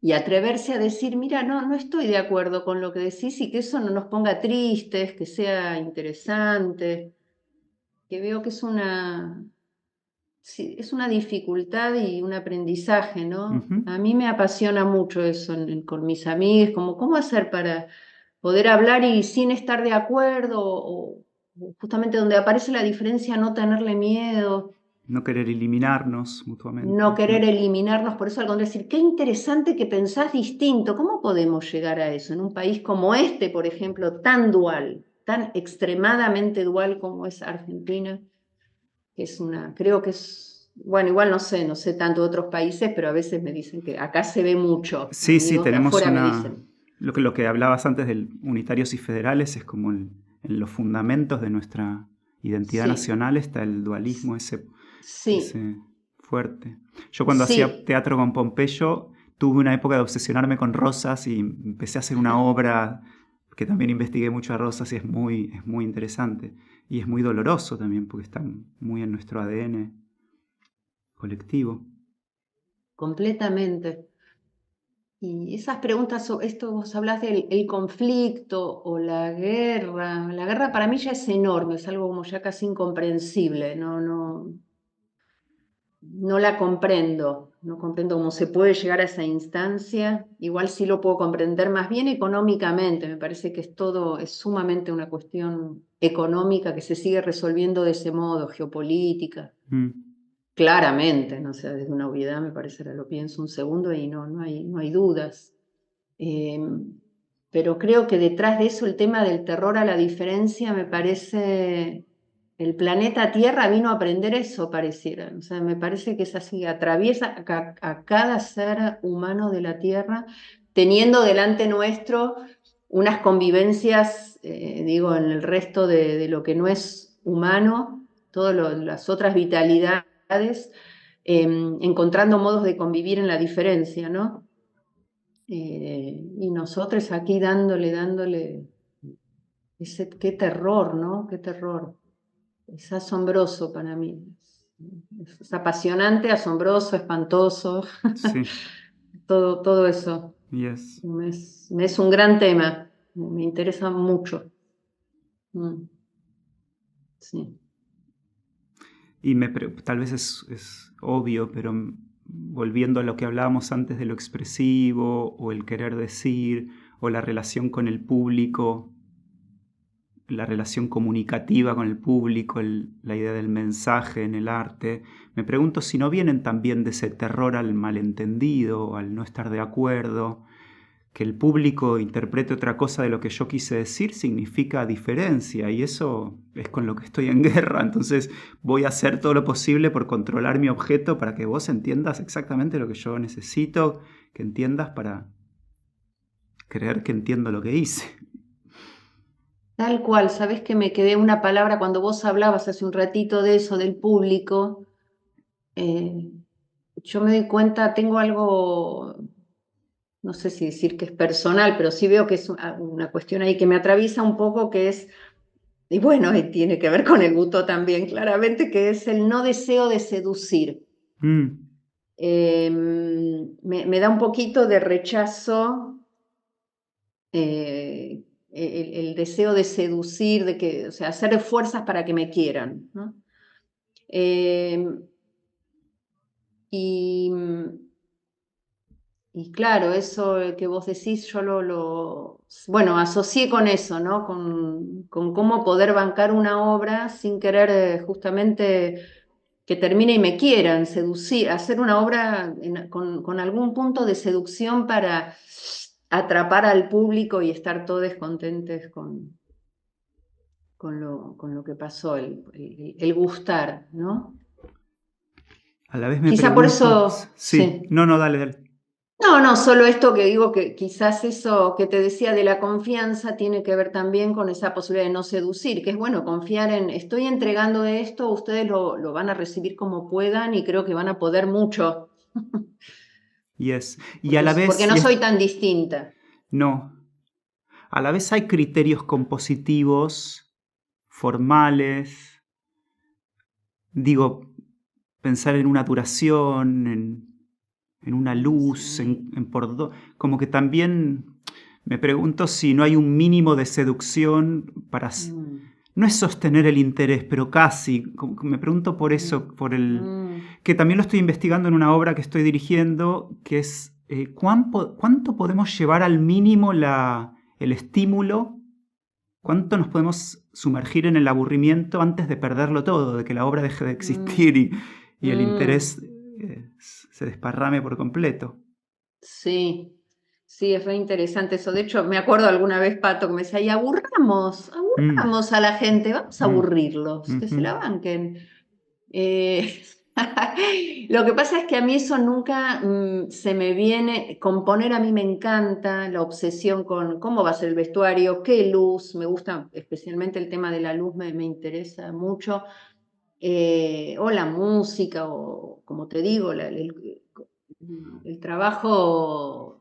Speaker 1: y atreverse a decir, mira, no estoy de acuerdo con lo que decís y que eso no nos ponga tristes, que sea interesante, que veo que es sí, es una dificultad y un aprendizaje, ¿no? A mí me apasiona mucho eso con mis amigos, como cómo hacer para poder hablar y sin estar de acuerdo, o justamente donde aparece la diferencia, no tenerle miedo,
Speaker 2: No querer eliminarnos mutuamente.
Speaker 1: no querer eliminarnos, por eso algo decir, qué interesante que pensás distinto, ¿cómo podemos llegar a eso en un país como este, por ejemplo, tan dual, tan extremadamente dual como es Argentina? Que creo que es, bueno, igual no sé tanto de otros países, pero a veces me dicen que acá se ve mucho,
Speaker 2: Sí,
Speaker 1: amigos de
Speaker 2: tenemos
Speaker 1: afuera me dicen.
Speaker 2: Lo que hablabas antes de unitarios y federales es como en los fundamentos de nuestra identidad
Speaker 1: Sí,
Speaker 2: nacional está el dualismo ese
Speaker 1: sí,
Speaker 2: fuerte. Yo cuando hacía
Speaker 1: sí,
Speaker 2: teatro con Pompeyo tuve una época de obsesionarme con Rosas y empecé a hacer una obra que también investigué mucho a Rosas y es muy interesante. Y es muy doloroso también porque está muy en nuestro ADN colectivo.
Speaker 1: completamente. Y esas preguntas, esto vos hablas del el conflicto o la guerra para mí ya es enorme, es algo como ya casi incomprensible, no la comprendo, no comprendo cómo se puede llegar a esa instancia. Igual sí lo puedo comprender más bien económicamente, me parece que es sumamente una cuestión económica que se sigue resolviendo de ese modo, geopolítica,
Speaker 2: Mm.
Speaker 1: claramente, no sé, desde una obviedad me parece, ahora lo pienso un segundo y no hay dudas. Pero creo que detrás de eso el tema del terror a la diferencia me parece, el planeta Tierra vino a aprender eso, pareciera. O sea, me parece que es así, atraviesa a cada ser humano de la Tierra, teniendo delante nuestro unas convivencias, digo, en el resto de lo que no es humano, todas las otras vitalidades, encontrando modos de convivir en la diferencia, ¿no? Y nosotros aquí dándole, qué terror, ¿no? Qué terror. Es asombroso para mí. Es apasionante, asombroso, espantoso.
Speaker 2: Sí,
Speaker 1: Todo eso.
Speaker 2: yes.
Speaker 1: Es un gran tema. Me interesa mucho. Mm, sí.
Speaker 2: Y tal vez es obvio, pero volviendo a lo que hablábamos antes de lo expresivo o el querer decir o la relación con el público, la relación comunicativa con el público, la idea del mensaje en el arte. Me pregunto si no vienen también de ese terror al malentendido, al no estar de acuerdo. Que el público interprete otra cosa de lo que yo quise decir significa diferencia, y eso es con lo que estoy en guerra. Entonces voy a hacer todo lo posible por controlar mi objeto para que vos entiendas exactamente lo que yo necesito que entiendas para creer que entiendo lo que hice.
Speaker 1: Tal cual, sabes que me quedé una palabra cuando vos hablabas hace un ratito de eso, del público. Yo me doy cuenta, tengo algo, no sé si decir que es personal, pero sí veo que es una cuestión ahí que me atraviesa un poco, que es, y bueno, y tiene que ver con el Butó también, claramente, que es el no deseo de seducir. Me da un poquito de rechazo el deseo de seducir, de que, o sea, hacer fuerzas para que me quieran, ¿no? Y claro, eso que vos decís, yo bueno, asocié con eso, ¿no? Con cómo poder bancar una obra sin querer justamente que termine y me quieran, seducir, hacer una obra con algún punto de seducción para atrapar al público y estar todos contentes con lo que pasó, el gustar, ¿no?
Speaker 2: A la vez me
Speaker 1: Quizá
Speaker 2: pregunto...
Speaker 1: por eso...
Speaker 2: Sí. No, dale.
Speaker 1: No, solo esto que digo, que quizás eso que te decía de la confianza tiene que ver también con esa posibilidad de no seducir, que es bueno, confiar en, estoy entregando esto, ustedes lo van a recibir como puedan y creo que van a poder mucho.
Speaker 2: Yes. Y a la vez...
Speaker 1: Porque no soy tan distinta.
Speaker 2: No. A la vez hay criterios compositivos, formales. Digo, pensar en una duración, en una luz,
Speaker 1: Sí.
Speaker 2: como que también me pregunto si no hay un mínimo de seducción para... No es sostener el interés, pero casi. Me pregunto por eso, que también lo estoy investigando en una obra que estoy dirigiendo, que es ¿cuánto podemos llevar al mínimo el estímulo? ¿Cuánto nos podemos sumergir en el aburrimiento antes de perderlo todo, de que la obra deje de existir y el interés se desparrame por completo?
Speaker 1: Sí, es re interesante eso. De hecho, me acuerdo alguna vez, Pato, que me decía, y aburramos a la gente, vamos a aburrirlos, que se la banquen. Lo que pasa es que a mí eso nunca se me viene, componer a mí me encanta, la obsesión con cómo va a ser el vestuario, qué luz, me gusta especialmente el tema de la luz, me interesa mucho, o la música, o como te digo, el trabajo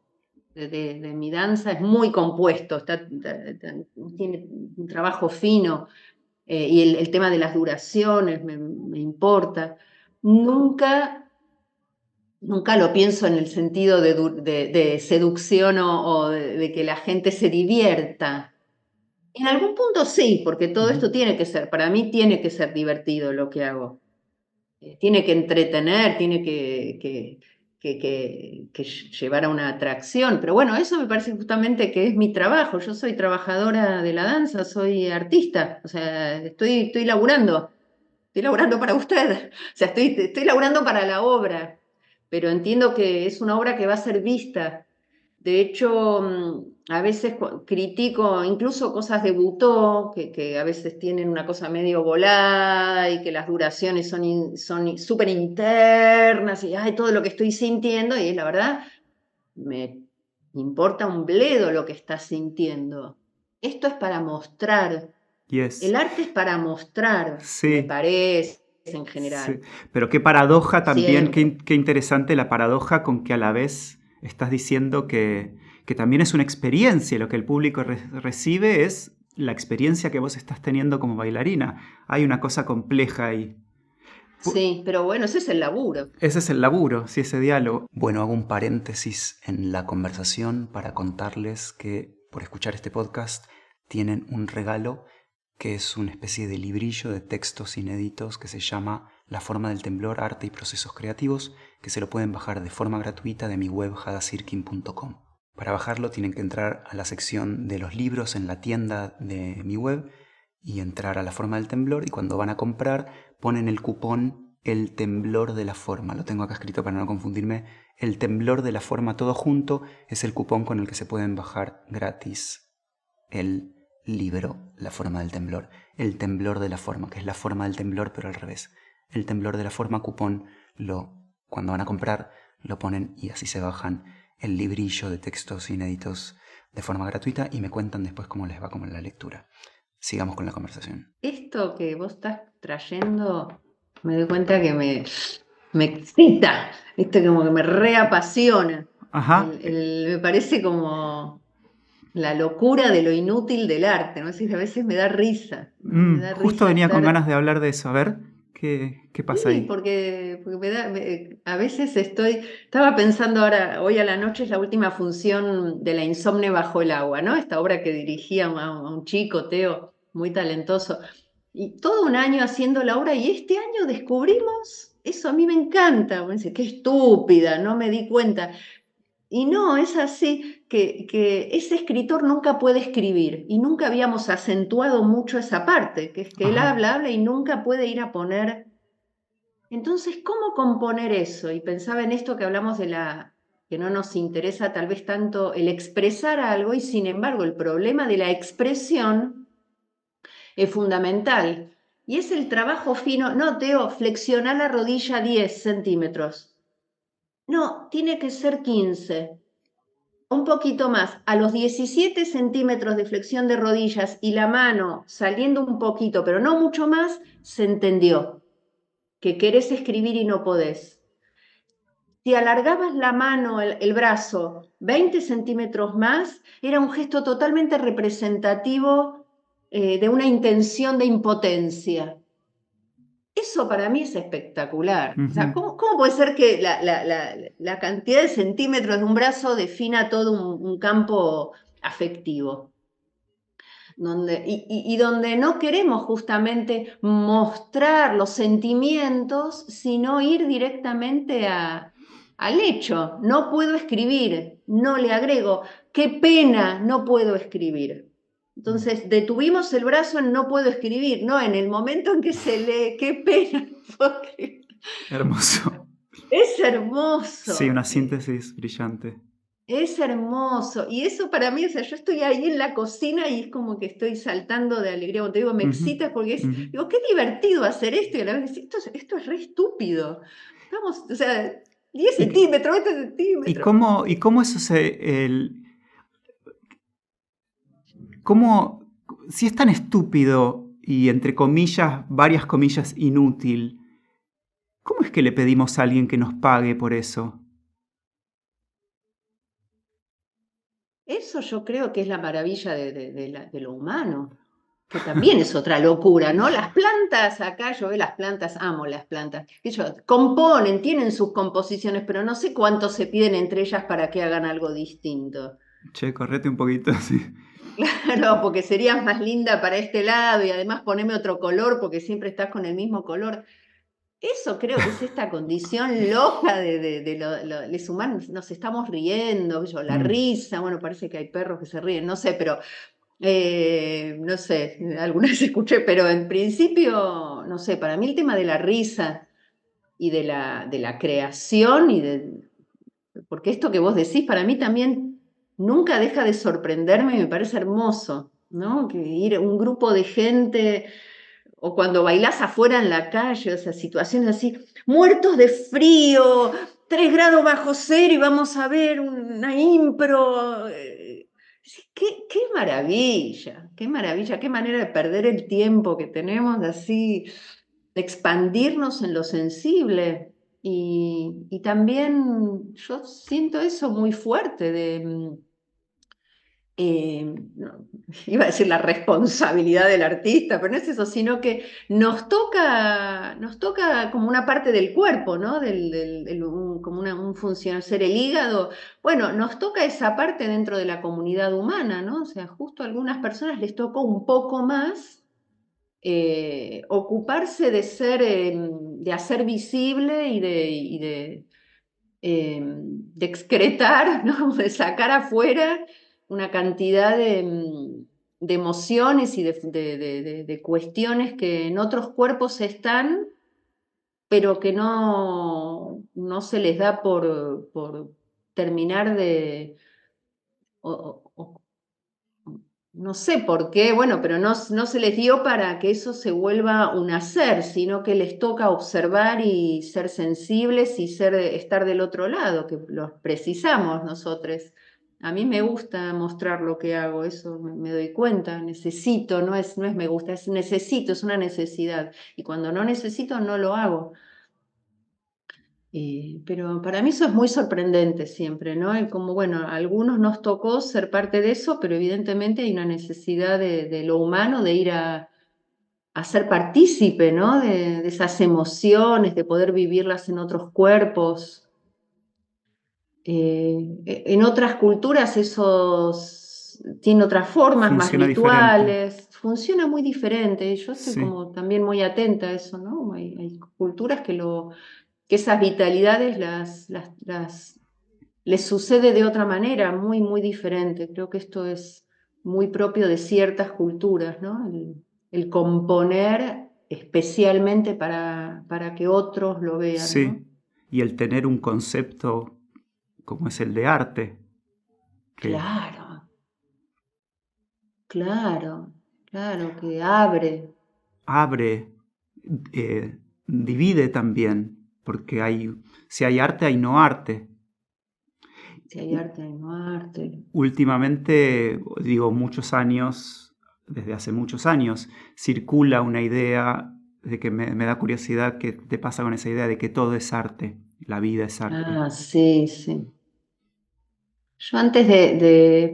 Speaker 1: de mi danza es muy compuesto, tiene un trabajo fino, y el tema de las duraciones me importa. Nunca lo pienso en el sentido de seducción o de que la gente se divierta. En algún punto sí, porque todo esto tiene que ser, para mí tiene que ser divertido lo que hago. Tiene que entretener, tiene que llevar a una atracción. Pero bueno, eso me parece justamente que es mi trabajo. Yo soy trabajadora de la danza, soy artista. O sea, estoy laburando. Estoy laburando para usted. O sea, estoy laburando para la obra. Pero entiendo que es una obra que va a ser vista. De hecho, a veces critico incluso cosas de Butó, que a veces tienen una cosa medio volada y que las duraciones son súper internas y todo lo que estoy sintiendo, y la verdad me importa un bledo lo que estás sintiendo. Esto es para mostrar.
Speaker 2: Yes.
Speaker 1: El arte es para mostrar,
Speaker 2: Sí.
Speaker 1: me parece, en general.
Speaker 2: Sí. Pero qué paradoja también,
Speaker 1: Siempre.
Speaker 2: qué interesante la paradoja con que a la vez estás diciendo que también es una experiencia, lo que el público recibe es la experiencia que vos estás teniendo como bailarina. Hay una cosa compleja ahí.
Speaker 1: Sí, pero bueno, ese es el laburo.
Speaker 2: Ese es el laburo, sí, ese diálogo. Bueno, hago un paréntesis en la conversación para contarles que por escuchar este podcast tienen un regalo que es una especie de librillo de textos inéditos que se llama La forma del temblor, arte y procesos creativos, que se lo pueden bajar de forma gratuita de mi web hadasirkin.com. Para bajarlo tienen que entrar a la sección de los libros en la tienda de mi web y entrar a La Forma del Temblor, y cuando van a comprar ponen el cupón El Temblor de la Forma. Lo tengo acá escrito para no confundirme. El Temblor de la Forma, todo junto, es el cupón con el que se pueden bajar gratis el libro La Forma del Temblor. El Temblor de la Forma, que es La Forma del Temblor pero al revés. El Temblor de la Forma, cupón, cuando van a comprar lo ponen y así se bajan el librillo de textos inéditos de forma gratuita y me cuentan después cómo les va con la lectura. Sigamos con la conversación.
Speaker 1: Esto que vos estás trayendo, me doy cuenta que me excita, esto como que me reapasiona.
Speaker 3: Ajá.
Speaker 1: Me parece como la locura de lo inútil del arte, ¿no? Es decir, a veces me da risa, ¿no? Me da
Speaker 3: Justo
Speaker 1: risa
Speaker 3: venía con
Speaker 1: estar...
Speaker 3: ganas de hablar de eso. A ver, ¿qué pasa
Speaker 1: Sí,
Speaker 3: ahí?
Speaker 1: porque a veces estaba pensando ahora, hoy a la noche es la última función de La Insomne bajo el agua, ¿no? Esta obra que dirigía a un chico, Teo, muy talentoso. Y todo un año haciendo la obra y este año descubrimos, eso a mí me encanta, me dice, qué estúpida, no me di cuenta. Y no, es así, que ese escritor nunca puede escribir y nunca habíamos acentuado mucho esa parte, que es que él
Speaker 3: Ajá.
Speaker 1: habla y nunca puede ir a poner. Entonces, ¿cómo componer eso? Y pensaba en esto que hablamos que no nos interesa tal vez tanto el expresar algo y sin embargo el problema de la expresión es fundamental. Y es el trabajo fino, no, Teo, flexionar la rodilla 10 centímetros. No, tiene que ser 15. Un poquito más. A los 17 centímetros de flexión de rodillas y la mano saliendo un poquito, pero no mucho más, se entendió que querés escribir y no podés. Si alargabas la mano, el brazo, 20 centímetros más, era un gesto totalmente representativo de una intención de impotencia. Eso para mí es espectacular. O sea,
Speaker 3: Ujú.
Speaker 1: ¿cómo puede ser que la cantidad de centímetros de un brazo defina todo un campo afectivo? Y donde no queremos justamente mostrar los sentimientos, sino ir directamente al hecho. No puedo escribir, no le agrego, qué pena, no puedo escribir. Entonces, detuvimos el brazo en no puedo escribir, no en el momento en que se lee, qué pena, no puedo escribir.
Speaker 3: Hermoso.
Speaker 1: Es
Speaker 3: Sí, una
Speaker 1: hermoso.
Speaker 3: síntesis brillante.
Speaker 1: Es hermoso. Y eso para mí, o sea, yo estoy ahí en la cocina y es como que estoy saltando de alegría. Como te digo, me
Speaker 3: Ujú,
Speaker 1: excita porque
Speaker 3: ujú.
Speaker 1: digo, qué divertido hacer esto. Y a la vez, esto es re estúpido. Estamos, o sea, 10
Speaker 3: ¿Y,
Speaker 1: centímetros, 20
Speaker 3: y
Speaker 1: centímetros.
Speaker 3: cómo, y cómo eso cómo, si es tan estúpido y entre comillas, varias comillas, inútil, ¿cómo es que le pedimos a alguien que nos pague por eso?
Speaker 1: Eso yo creo que es la maravilla de lo humano, que también es otra locura, ¿no? Las plantas, acá yo veo las plantas, amo las plantas. Ellos componen, tienen sus composiciones, pero no sé cuánto se piden entre ellas para que hagan algo distinto.
Speaker 3: Che, correte un poquito, sí.
Speaker 1: Claro, porque serías más linda para este lado y además poneme otro color porque siempre estás con el mismo color. Eso creo que es esta condición loca los humanos, nos estamos riendo, la
Speaker 3: Mm.
Speaker 1: risa, bueno, parece que hay perros que se ríen, no sé, pero no sé, alguna vez escuché, pero en principio, no sé, para mí el tema de la risa y de la creación porque esto que vos decís para mí también nunca deja de sorprenderme y me parece hermoso, ¿no? Que ir a un grupo de gente o cuando bailás afuera en la calle, o sea, situaciones así, muertos de frío, 3 grados bajo cero y vamos a ver una impro. Qué maravilla, qué manera de perder el tiempo que tenemos así, de expandirnos en lo sensible. Y también yo siento eso muy fuerte iba a decir la responsabilidad del artista, pero no es eso, sino que nos toca como una parte del cuerpo, ¿no? Como un función, ser el hígado. Bueno, nos toca esa parte dentro de la comunidad humana, ¿no? O sea, justo a algunas personas les tocó un poco más ocuparse de hacer visible y de de excretar, ¿no? De sacar afuera una cantidad de emociones y de cuestiones que en otros cuerpos están, pero que no se les da por terminar de... o no sé por qué, bueno, pero no se les dio para que eso se vuelva un hacer, sino que les toca observar y ser sensibles y estar del otro lado, que los precisamos nosotros. A mí me gusta mostrar lo que hago, eso me doy cuenta, necesito, no es me gusta, es necesito, es una necesidad. Y cuando no necesito, no lo hago. Pero para mí eso es muy sorprendente siempre, ¿no? Y como, bueno, a algunos nos tocó ser parte de eso, pero evidentemente hay una necesidad de lo humano de ir a ser partícipe, ¿no? De esas emociones, de poder vivirlas en otros cuerpos. En otras culturas esos tiene otras formas, más
Speaker 3: Funciona diferente.
Speaker 1: rituales, funciona muy diferente. Yo estoy
Speaker 3: Sí,
Speaker 1: como también muy atenta a eso, ¿no? Hay culturas que esas vitalidades les sucede de otra manera, muy, muy diferente. Creo que esto es muy propio de ciertas culturas, ¿no? El componer especialmente para que otros lo vean, ¿no?
Speaker 3: sí. Y el tener un concepto como es el de arte, que
Speaker 1: Claro, claro, claro, que abre.
Speaker 3: abre, divide también, porque si hay arte, hay no arte.
Speaker 1: Si hay arte, hay no arte.
Speaker 3: Últimamente, digo muchos años, desde hace muchos años, circula una idea de que me da curiosidad qué te pasa con esa idea de que todo es arte, la vida es arte.
Speaker 1: Ah, sí, sí. Yo antes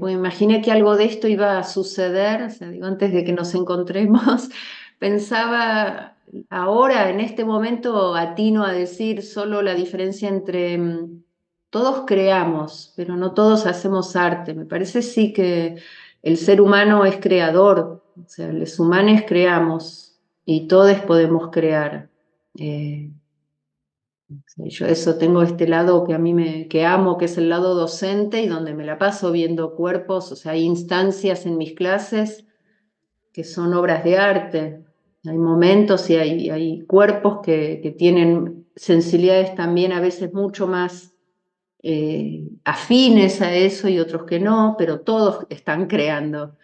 Speaker 1: pues imaginé que algo de esto iba a suceder, o sea, digo, antes de que nos encontremos, pensaba, ahora, en este momento, atino a decir solo la diferencia entre todos creamos, pero no todos hacemos arte. Me parece sí que el ser humano es creador, o sea, los humanos creamos y todos podemos crear. Eh, Sí, yo eso tengo este lado que a mí que amo, que es el lado docente y donde me la paso viendo cuerpos, o sea, hay instancias en mis clases que son obras de arte. Hay momentos y hay cuerpos que tienen sensibilidades también a veces mucho más afines a eso y otros que no, pero todos están creando.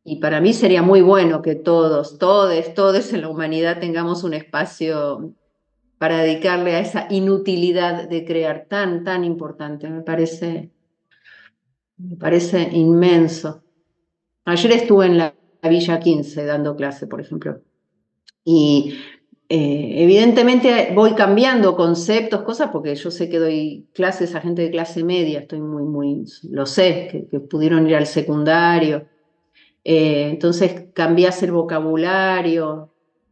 Speaker 1: Y para mí sería muy bueno que todos en la humanidad tengamos un espacio para dedicarle a esa inutilidad de crear tan importante. Me parece inmenso. Ayer estuve en la Villa 15 dando clase, por ejemplo, y evidentemente voy cambiando conceptos, cosas, porque yo sé que doy clases a gente de clase media, estoy lo sé, que pudieron ir al secundario. Entonces cambiás el vocabulario.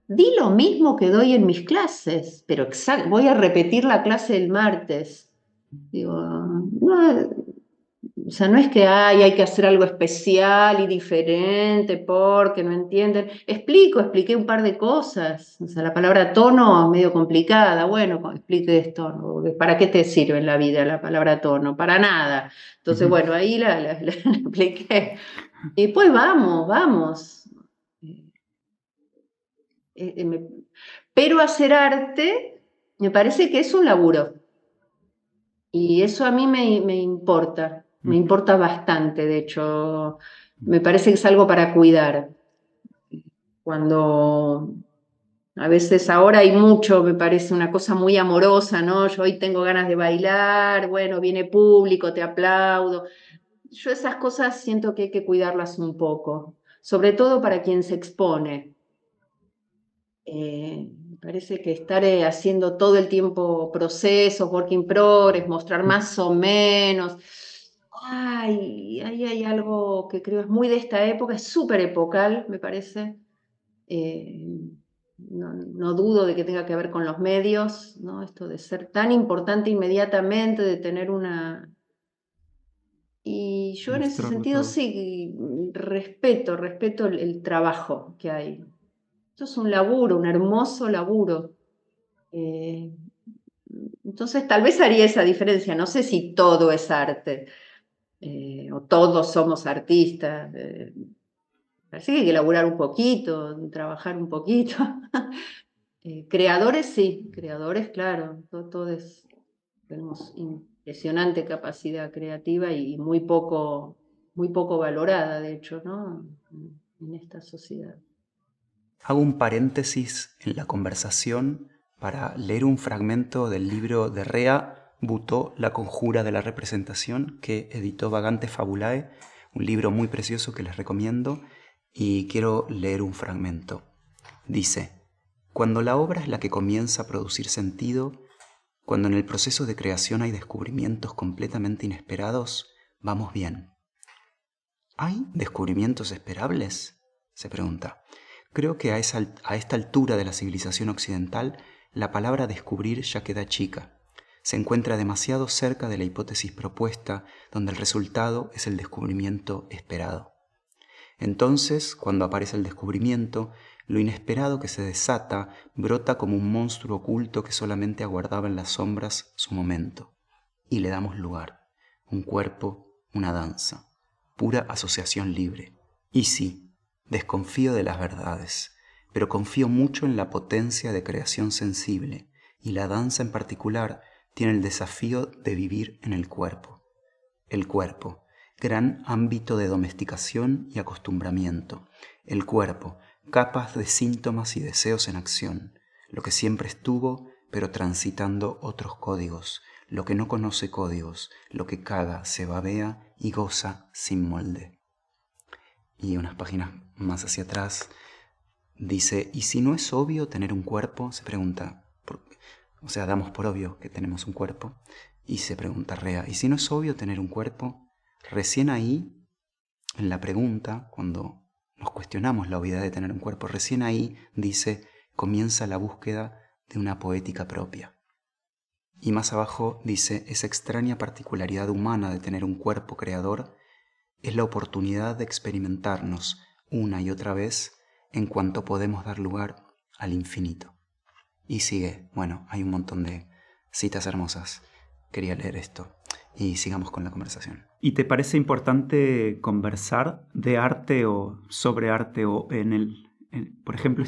Speaker 1: Di lo mismo que doy en mis clases, pero voy a repetir la clase del martes. Digo, no, o sea, no es que hay que hacer algo especial y diferente porque no entienden. Expliqué un par de cosas. O sea, la palabra tono es medio complicada. Bueno, explique esto. ¿No? ¿Para qué te sirve en la vida la palabra tono? Para nada. Entonces,
Speaker 3: Ujú.
Speaker 1: bueno, ahí la expliqué. Y pues vamos. Eh, eh, me- Pero hacer arte me parece que es un laburo. Y eso a mí me
Speaker 3: Ujú.
Speaker 1: importa bastante, de hecho, me parece que es algo para cuidar. Cuando a veces ahora hay mucho, me parece una cosa muy amorosa, ¿no? Yo hoy tengo ganas de bailar, bueno, viene público, te aplaudo. Yo esas cosas siento que hay que cuidarlas un poco, sobre todo para quien se expone. Me parece que estar haciendo todo el tiempo procesos, work in progress, mostrar más o menos. Ay, ahí hay algo que creo es muy de esta época, es súper epocal, me parece. Eh, no dudo de que tenga que ver con los medios, ¿no? Esto de ser tan importante inmediatamente, de tener una... Y yo en ese
Speaker 3: Mostrarlo
Speaker 1: sentido
Speaker 3: todo.
Speaker 1: sí respeto el trabajo que hay. Esto es un laburo, un hermoso laburo. Eh, Entonces tal vez haría esa diferencia. No sé si todo es arte o todos somos artistas. Parece que hay que laburar un poquito, trabajar un poquito. Creadores sí, creadores claro, todos tenemos impresionante capacidad creativa y muy poco valorada, de hecho, ¿no? En esta sociedad.
Speaker 2: Hago un paréntesis en la conversación para leer un fragmento del libro de Rea Butó, La conjura de la representación, que editó Vagante Fabulae, un libro muy precioso que les recomiendo, y quiero leer un fragmento. Dice: cuando la obra es la que comienza a producir sentido, cuando en el proceso de creación hay descubrimientos completamente inesperados, vamos bien. ¿Hay descubrimientos esperables?, se pregunta. Creo que a esta altura de la civilización occidental, la palabra descubrir ya queda chica. Se encuentra demasiado cerca de la hipótesis propuesta, donde el resultado es el descubrimiento esperado. Entonces, cuando aparece el descubrimiento, lo inesperado que se desata brota como un monstruo oculto que solamente aguardaba en las sombras su momento. Y le damos lugar, un cuerpo, una danza, pura asociación libre. Y sí, desconfío de las verdades, pero confío mucho en la potencia de creación sensible, y la danza en particular tiene el desafío de vivir en el cuerpo. El cuerpo, gran ámbito de domesticación y acostumbramiento. El cuerpo, capas de síntomas y deseos en acción, lo que siempre estuvo, pero transitando otros códigos, lo que no conoce códigos, lo que caga, se babea y goza sin molde. Y unas páginas más hacia atrás dice: ¿y si no es obvio tener un cuerpo? Se pregunta. O sea, damos por obvio que tenemos un cuerpo. Y se pregunta Rea: ¿y si no es obvio tener un cuerpo? Recién ahí, en la pregunta, cuando nos cuestionamos la obviedad de tener un cuerpo, recién ahí, dice, comienza la búsqueda de una poética propia. Y más abajo dice: esa extraña particularidad humana de tener un cuerpo creador es la oportunidad de experimentarnos una y otra vez en cuanto podemos dar lugar al infinito. Y sigue, bueno, hay un montón de citas hermosas. Quería leer esto y sigamos con la conversación.
Speaker 3: ¿Y te parece importante conversar de arte o sobre arte o por ejemplo,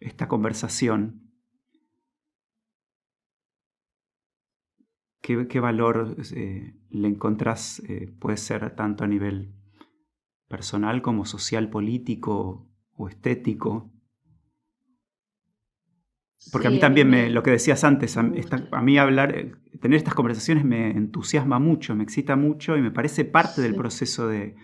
Speaker 3: esta conversación? ¿Qué valor le encontrás? Puede ser tanto a nivel personal como social, político o estético. Porque a mí
Speaker 1: Sí,
Speaker 3: también, lo que decías antes, a mí tener estas conversaciones me entusiasma mucho, me excita mucho y me parece parte del proceso de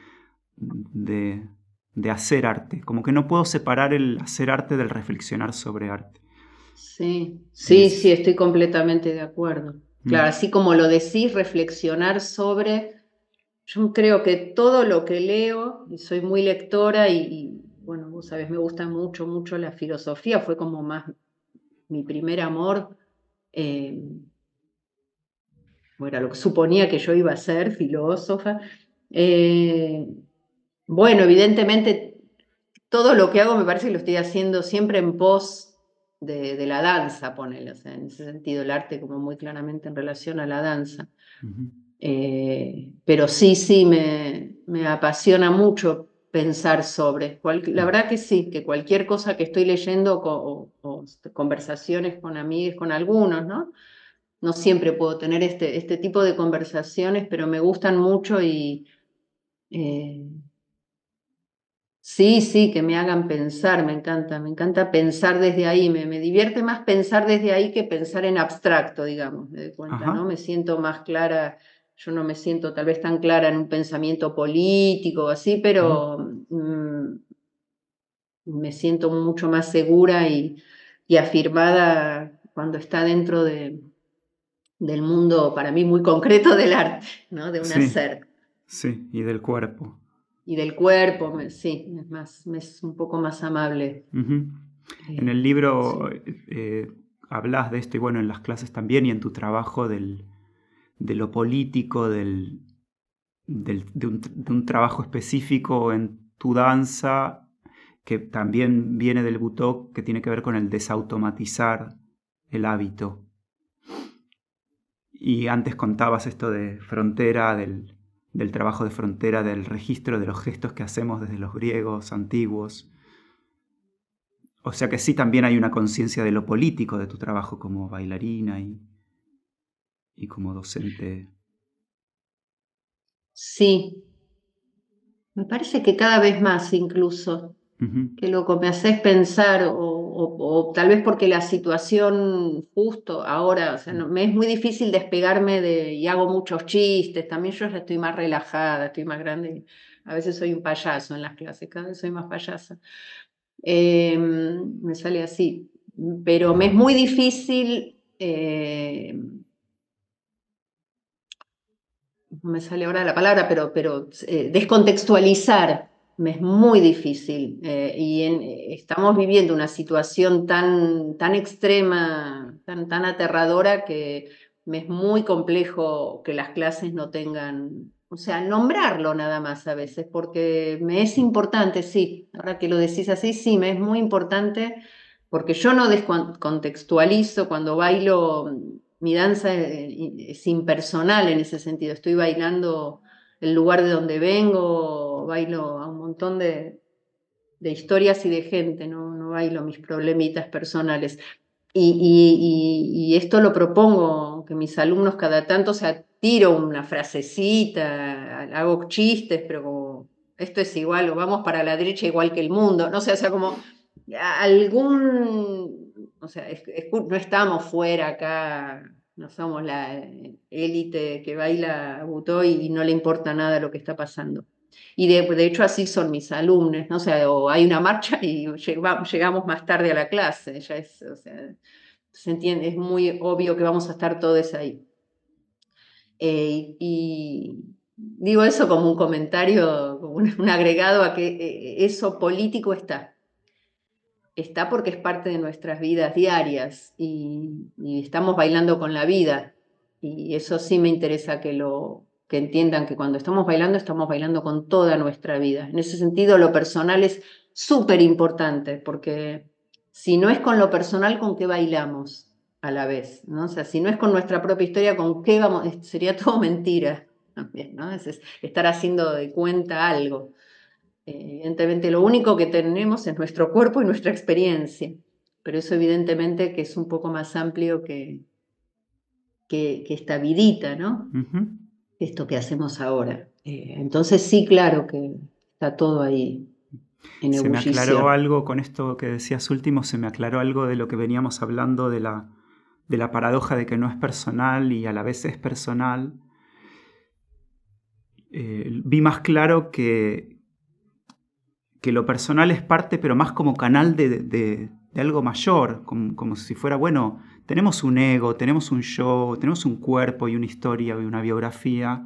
Speaker 3: hacer arte. Como que no puedo separar el hacer arte del reflexionar sobre arte.
Speaker 1: Sí, estoy completamente de acuerdo. Claro, así como lo decís, reflexionar sobre... Yo creo que todo lo que leo, y soy muy lectora y bueno, vos sabés, me gusta mucho, mucho la filosofía, fue como más mi primer amor. Bueno, lo que suponía que yo iba a ser filósofa. Bueno, evidentemente todo lo que hago me parece que lo estoy haciendo siempre en pos de la danza, ponele, o sea, en ese sentido el arte como muy claramente en relación a la danza. Pero sí, me apasiona mucho pensar sobre, la verdad que sí, que cualquier cosa que estoy leyendo o conversaciones con amigos, con algunos, ¿no? No siempre puedo tener este tipo de conversaciones, pero me gustan mucho y sí, que me hagan pensar, me encanta pensar desde ahí, me divierte más pensar desde ahí que pensar en abstracto, digamos, me doy cuenta,
Speaker 3: Ajá.
Speaker 1: ¿no? Me siento más clara, yo no me siento tal vez tan clara en un pensamiento político o así, pero me siento mucho más segura y afirmada cuando está dentro del mundo, para mí, muy concreto del arte, ¿no? De un hacer.
Speaker 3: Sí, y del cuerpo.
Speaker 1: Y del cuerpo, sí, es un poco más amable.
Speaker 3: En el libro
Speaker 1: Sí.
Speaker 3: hablas de esto, y bueno, en las clases también, y en tu trabajo de lo político, de un trabajo específico en tu danza, que también viene del Butó, que tiene que ver con el desautomatizar el hábito. Y antes contabas esto de frontera, del trabajo de frontera, del registro de los gestos que hacemos desde los griegos antiguos. O sea que sí, también hay una conciencia de lo político de tu trabajo como bailarina y como docente.
Speaker 1: Sí, me parece que cada vez más incluso.
Speaker 3: Uh-huh.
Speaker 1: Qué loco, me haces pensar, o tal vez porque la situación justo ahora, o sea, me es muy difícil despegarme y hago muchos chistes, también yo ya estoy más relajada, estoy más grande, a veces soy un payaso en las clases, cada vez soy más payasa. Me sale así, pero me es muy difícil, no me sale ahora la palabra, pero descontextualizar me es muy difícil. Estamos viviendo una situación tan extrema, tan aterradora, que me es muy complejo que las clases no tengan, o sea, nombrarlo nada más a veces, porque me es importante, sí, ahora que lo decís así, sí, me es muy importante, porque yo no descontextualizo cuando bailo. Mi danza es impersonal en ese sentido. Estoy bailando el lugar de donde vengo, bailo a un montón de historias y de gente, no bailo mis problemitas personales. Y esto lo propongo, que mis alumnos cada tanto, o sea, tiro una frasecita, hago chistes, pero como esto es igual, o vamos para la derecha igual que el mundo, no sé, o sea, como o sea, no estamos fuera acá, no somos la élite que baila butó y no le importa nada lo que está pasando. Y de hecho así son mis alumnos, ¿no? O sea, o hay una marcha y llegamos más tarde a la clase, ya es, o sea, se entiende, es muy obvio que vamos a estar todos ahí. Y digo eso como un comentario, como un agregado a que eso político está porque es parte de nuestras vidas diarias y estamos bailando con la vida. Y eso sí me interesa que entiendan que cuando estamos bailando con toda nuestra vida. En ese sentido, lo personal es súper importante, porque si no es con lo personal, ¿con qué bailamos a la vez? ¿No? O sea, si no es con nuestra propia historia, ¿con qué vamos? Sería todo mentira también, ¿no? Es estar haciendo de cuenta algo. Evidentemente lo único que tenemos es nuestro cuerpo y nuestra experiencia, pero eso evidentemente que es un poco más amplio que esta vidita, ¿no?
Speaker 3: Uh-huh.
Speaker 1: Esto que hacemos ahora. Entonces sí, claro que está todo ahí en
Speaker 3: Se me aclaró
Speaker 1: ebullición.
Speaker 3: algo con esto que decías último, se me aclaró algo de lo que veníamos hablando de la paradoja de que no es personal y a la vez es personal. Vi más claro que lo personal es parte, pero más como canal de algo mayor, como si fuera, bueno, tenemos un ego, tenemos un yo, tenemos un cuerpo y una historia y una biografía,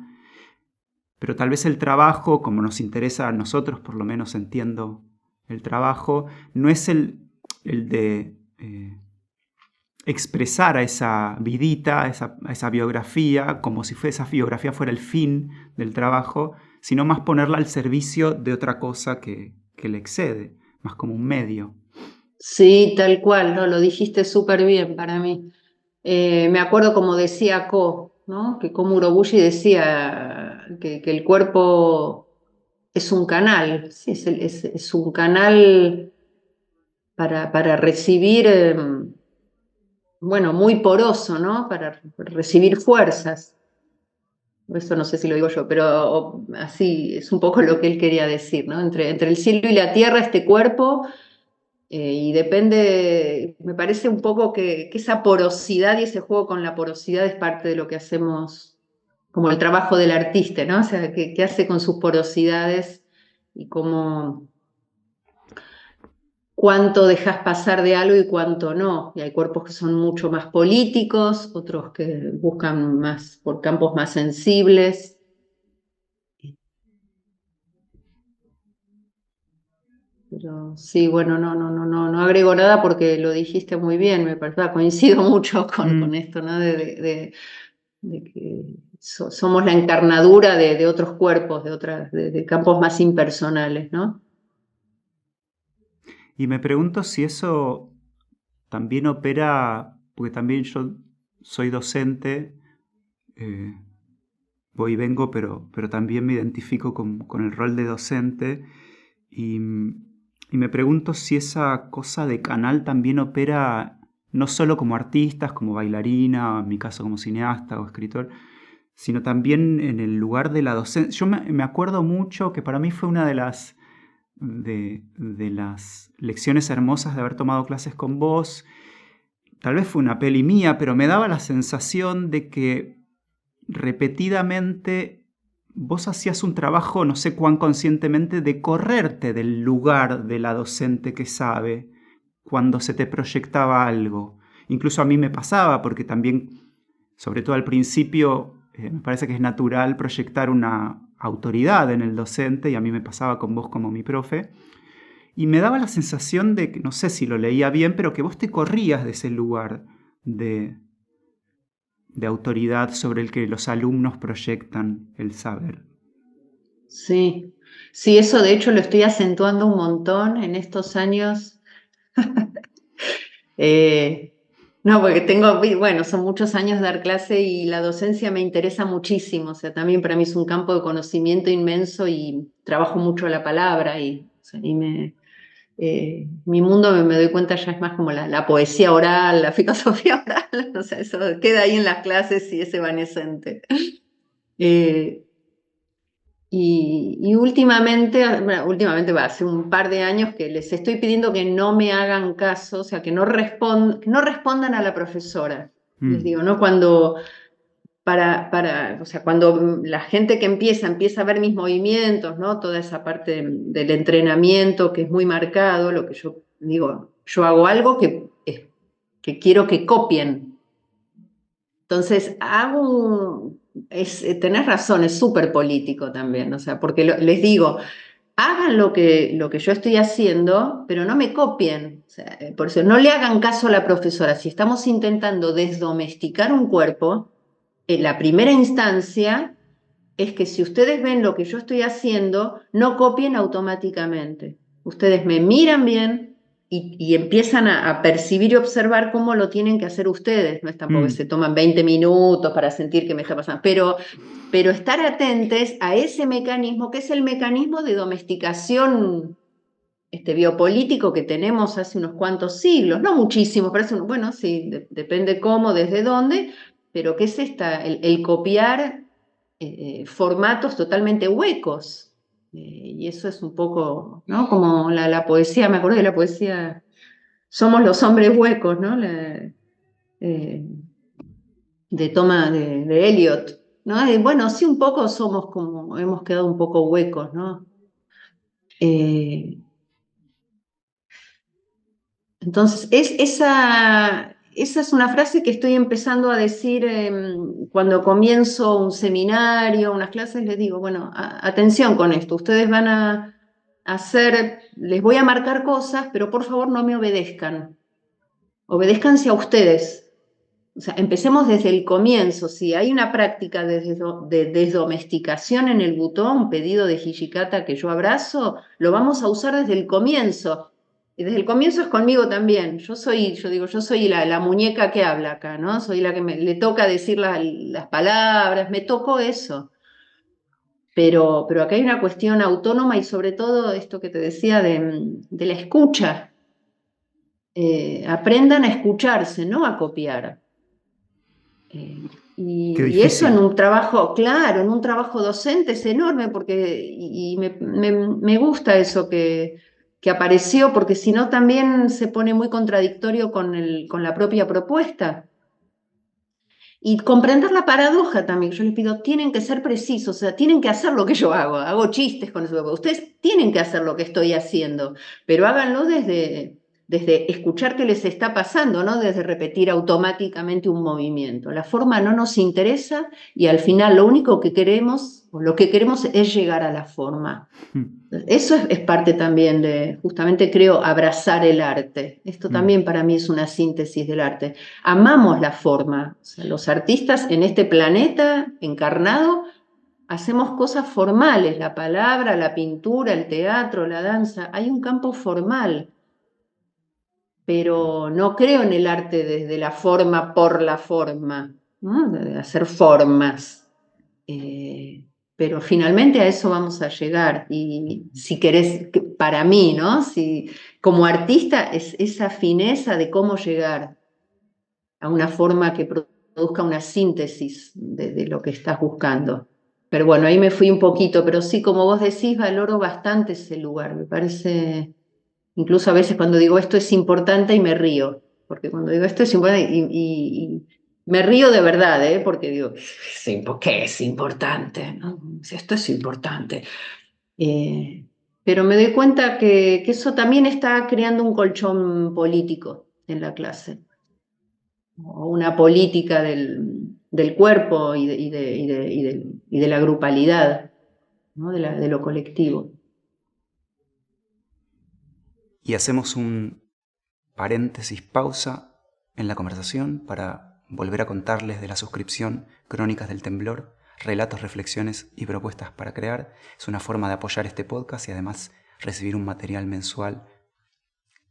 Speaker 3: pero tal vez el trabajo, como nos interesa a nosotros, por lo menos entiendo el trabajo, no es el de expresar a esa vidita, a esa biografía, como si esa biografía fuera el fin del trabajo, sino más ponerla al servicio de otra cosa que le excede, más como un medio.
Speaker 1: Sí, tal cual, ¿no? Lo dijiste súper bien para mí. Me acuerdo como decía Ko, ¿no? Que Ko Murobushi decía que el cuerpo es un canal, sí, es un canal para recibir, bueno, muy poroso, ¿no? Para recibir fuerzas. Eso no sé si lo digo yo, pero así es un poco lo que él quería decir, ¿no? Entre el cielo y la tierra, este cuerpo, y depende, me parece un poco que esa porosidad y ese juego con la porosidad es parte de lo que hacemos, como el trabajo del artista, ¿no? O sea, qué hace con sus porosidades y cómo cuánto dejas pasar de algo y cuánto no. Y hay cuerpos que son mucho más políticos, otros que buscan más por campos más sensibles. Pero sí, bueno, no agrego nada porque lo dijiste muy bien, me parece, coincido mucho con esto, ¿no? De que somos la encarnadura de otros cuerpos, de campos más impersonales, ¿no?
Speaker 3: Y me pregunto si eso también opera, porque también yo soy docente voy y vengo, pero también me identifico con el rol de docente y me pregunto si esa cosa de canal también opera no solo como artistas, como bailarina, o en mi caso como cineasta o escritor, sino también en el lugar de la docencia. Yo me acuerdo mucho que para mí fue una de las lecciones hermosas de haber tomado clases con vos. Tal vez fue una peli mía, pero me daba la sensación de que repetidamente vos hacías un trabajo, no sé cuán conscientemente, de correrte del lugar de la docente que sabe cuando se te proyectaba algo. Incluso a mí me pasaba, porque también, sobre todo al principio, me parece que es natural proyectar una autoridad en el docente, y a mí me pasaba con vos como mi profe, y me daba la sensación de que, no sé si lo leía bien, pero que vos te corrías de ese lugar de autoridad sobre el que los alumnos proyectan el saber.
Speaker 1: Sí, sí, eso de hecho lo estoy acentuando un montón en estos años. No, porque son muchos años de dar clase y la docencia me interesa muchísimo, o sea, también para mí es un campo de conocimiento inmenso y trabajo mucho la palabra mi mundo me doy cuenta ya es más como la poesía oral, la filosofía oral, o sea, eso queda ahí en las clases y es evanescente. Y últimamente hace un par de años que les estoy pidiendo que no me hagan caso, o sea, que no respondan a la profesora. Les digo, ¿no? Cuando cuando la gente que empieza a ver mis movimientos, ¿no? Toda esa parte del entrenamiento que es muy marcado, lo que yo digo, yo hago algo que quiero que copien. Entonces, tenés razón, es súper político también, o sea, porque les digo, hagan lo que yo estoy haciendo, pero no me copien. O sea, por eso, no le hagan caso a la profesora. Si estamos intentando desdomesticar un cuerpo, la primera instancia es que si ustedes ven lo que yo estoy haciendo, no copien automáticamente. Ustedes me miran bien y empiezan a percibir y observar cómo lo tienen que hacer ustedes. No es tampoco que se toman 20 minutos para sentir que me está pasando, pero estar atentos a ese mecanismo, que es el mecanismo de domesticación biopolítico que tenemos hace unos cuantos siglos, no muchísimos, bueno, sí, depende cómo, desde dónde, pero que es el copiar formatos totalmente huecos. Y eso es un poco, ¿no? Como la poesía, me acuerdo de la poesía, somos los hombres huecos, ¿no? De Eliot, ¿no? Bueno, sí, un poco somos como, hemos quedado un poco huecos, ¿no? Entonces, esa es una frase que estoy empezando a decir cuando comienzo un seminario, unas clases, les digo, bueno, atención con esto, ustedes van a hacer, les voy a marcar cosas, pero por favor no me obedezcan, obedézcanse a ustedes. O sea, empecemos desde el comienzo. Si hay una práctica de desdomesticación en el butón, un pedido de Hijikata que yo abrazo, lo vamos a usar desde el comienzo. Y desde el comienzo es conmigo también. Yo soy la muñeca que habla acá, ¿no? Soy la que le toca decir las palabras, me tocó eso. Pero acá hay una cuestión autónoma y sobre todo esto que te decía de la escucha. Aprendan a escucharse, no a copiar. Y eso en un trabajo, claro, en un trabajo docente es enorme porque me gusta eso que apareció, porque si no también se pone muy contradictorio con la propia propuesta. Y comprender la paradoja también, yo les pido, tienen que ser precisos, o sea, tienen que hacer lo que yo hago chistes con eso, ustedes tienen que hacer lo que estoy haciendo, pero háganlo desde escuchar qué les está pasando, no desde repetir automáticamente un movimiento. La forma no nos interesa y al final lo único que queremos, o lo que queremos es llegar a la forma. Eso es parte también de, justamente creo, abrazar el arte. Esto también para mí es una síntesis del arte. Amamos la forma. O sea, los artistas en este planeta encarnado hacemos cosas formales, la palabra, la pintura, el teatro, la danza. Hay un campo formal, pero no creo en el arte desde la forma por la forma. ¿no? De hacer formas. Pero finalmente a eso vamos a llegar. Y si querés, para mí, ¿no? Si, como artista, es esa fineza de cómo llegar a una forma que produzca una síntesis de lo que estás buscando. Pero bueno, ahí me fui un poquito, pero sí, como vos decís, valoro bastante ese lugar. Me parece, incluso a veces cuando digo esto es importante y me río, porque cuando digo esto es importante y me río de verdad, porque digo, ¿por qué es importante? ¿No? Esto es importante. Pero me doy cuenta que eso también está creando un colchón político en la clase, o una política del cuerpo y de la grupalidad, ¿no? De lo colectivo.
Speaker 2: Y hacemos un paréntesis, pausa en la conversación para volver a contarles de la suscripción Crónicas del Temblor, relatos, reflexiones y propuestas para crear. Es una forma de apoyar este podcast y además recibir un material mensual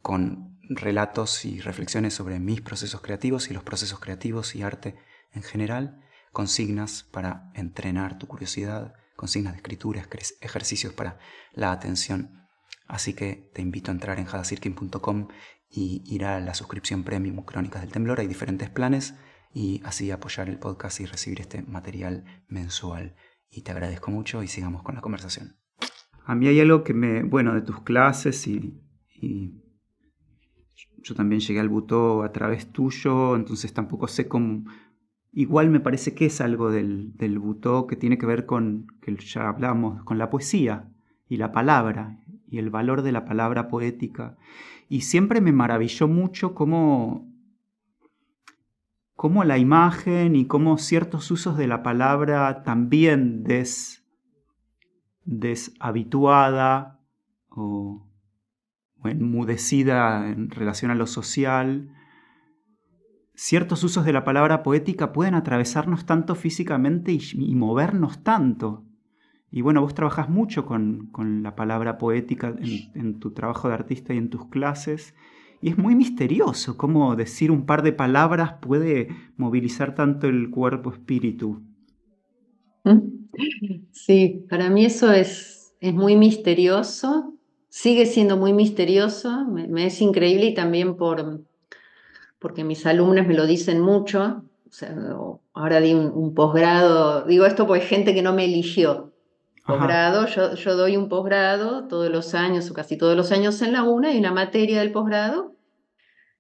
Speaker 2: con relatos y reflexiones sobre mis procesos creativos y los procesos creativos y arte en general, consignas para entrenar tu curiosidad, consignas de escritura, ejercicios para la atención. Así que te invito a entrar en hadasirkin.com y ir a la suscripción premium Crónicas del Temblor. Hay diferentes planes y así apoyar el podcast y recibir este material mensual. Y te agradezco mucho y sigamos con la conversación.
Speaker 3: A mí hay algo que de tus clases y yo también llegué al butó a través tuyo, entonces tampoco sé cómo. Igual me parece que es algo del butó que tiene que ver con, que ya hablamos, con la poesía y la palabra y el valor de la palabra poética. Y siempre me maravilló mucho cómo la imagen y cómo ciertos usos de la palabra también deshabituada o enmudecida en relación a lo social, ciertos usos de la palabra poética pueden atravesarnos tanto físicamente y movernos tanto. Y bueno, vos trabajás mucho con la palabra poética en tu trabajo de artista y en tus clases. Y es muy misterioso cómo decir un par de palabras puede movilizar tanto el cuerpo-espíritu.
Speaker 1: Sí, para mí eso es muy misterioso, sigue siendo muy misterioso, me es increíble y también porque mis alumnos me lo dicen mucho. O sea, ahora di un posgrado, digo esto porque hay gente que no me eligió. Posgrado, yo doy un posgrado todos los años o casi todos los años en la UNA y una materia del posgrado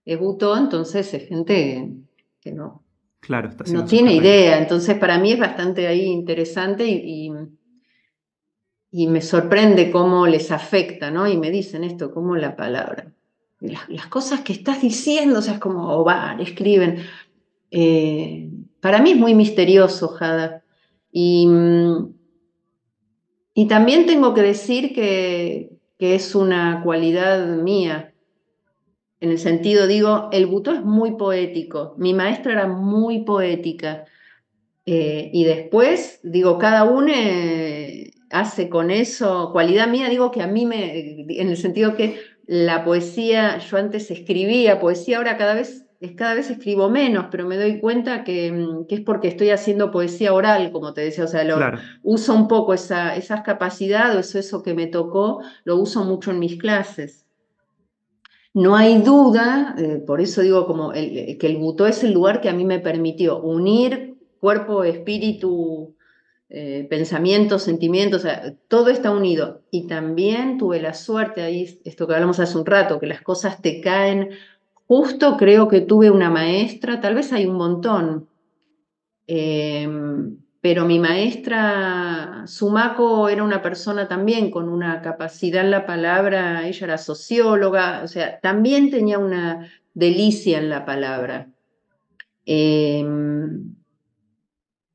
Speaker 1: es butó, entonces es gente que no,
Speaker 3: Claro, está
Speaker 1: no
Speaker 3: haciendo su
Speaker 1: tiene
Speaker 3: carrera.
Speaker 1: idea. Entonces para mí es bastante ahí interesante y me sorprende cómo les afecta, ¿no? Y me dicen esto, cómo la palabra, las cosas que estás diciendo, o sea, es como ovar, escriben. Para mí es muy misterioso, Jada. Y también tengo que decir que es una cualidad mía. En el sentido, digo, el butó es muy poético. Mi maestra era muy poética. Y después, digo, cada uno hace con eso, cualidad mía, digo que a mí en el sentido que la poesía, yo antes escribía poesía, ahora cada vez escribo menos, pero me doy cuenta que es porque estoy haciendo poesía oral, como te decía, o sea,
Speaker 3: Claro.
Speaker 1: uso un poco esas capacidades, eso que me tocó, lo uso mucho en mis clases. No hay duda, por eso digo que el butó es el lugar que a mí me permitió unir cuerpo, espíritu, pensamientos, sentimientos, o sea, todo está unido. Y también tuve la suerte, ahí esto que hablamos hace un rato, que las cosas te caen. Justo creo que tuve una maestra, tal vez hay un montón, pero mi maestra Sumaco era una persona también con una capacidad en la palabra, ella era socióloga, o sea, también tenía una delicia en la palabra.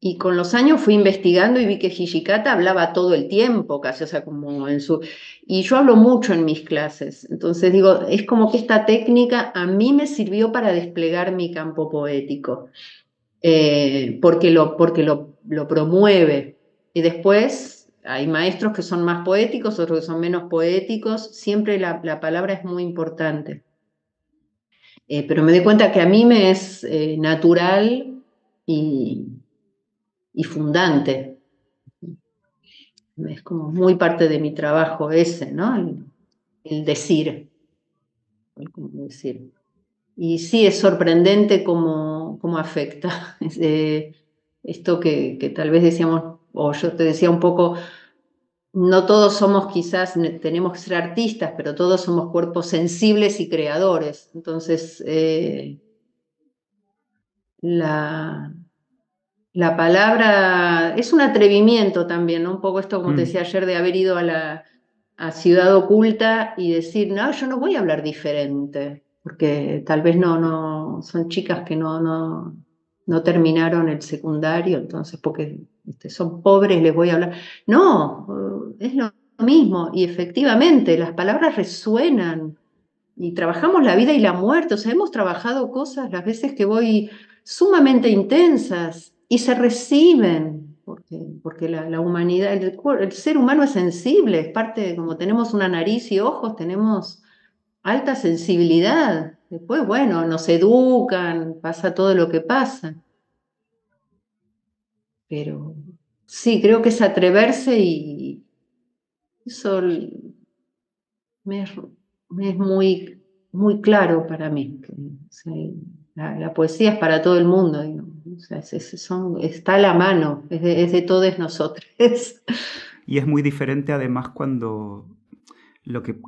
Speaker 1: Y con los años fui investigando y vi que Hijikata hablaba todo el tiempo, casi, o sea, como en su. Y yo hablo mucho en mis clases, entonces digo, es como que esta técnica a mí me sirvió para desplegar mi campo poético, porque lo promueve. Y después hay maestros que son más poéticos, otros que son menos poéticos, siempre la palabra es muy importante. Pero me doy cuenta que a mí me es natural y, y fundante. Es como muy parte de mi trabajo ese, ¿no? El decir, como decir. Y sí, es sorprendente cómo afecta. Esto que tal vez decíamos, o yo te decía un poco, no todos somos quizás, tenemos que ser artistas, pero todos somos cuerpos sensibles y creadores. Entonces, la palabra es un atrevimiento también, ¿no? Un poco esto, como te decía ayer, de haber ido a Ciudad Oculta y decir, no, yo no voy a hablar diferente, porque tal vez no son chicas que no terminaron el secundario, entonces porque son pobres les voy a hablar. No, es lo mismo, y efectivamente las palabras resuenan, y trabajamos la vida y la muerte, o sea, hemos trabajado cosas las veces que voy sumamente intensas y se reciben, porque la humanidad, el ser humano es sensible, es parte, como tenemos una nariz y ojos, tenemos alta sensibilidad. Después, bueno, nos educan, pasa todo lo que pasa. Pero sí, creo que es atreverse y eso me es muy, muy claro para mí. O sea, la poesía es para todo el mundo, digo. O sea, está a la mano, es de todos nosotros.
Speaker 3: Y es muy diferente además cuando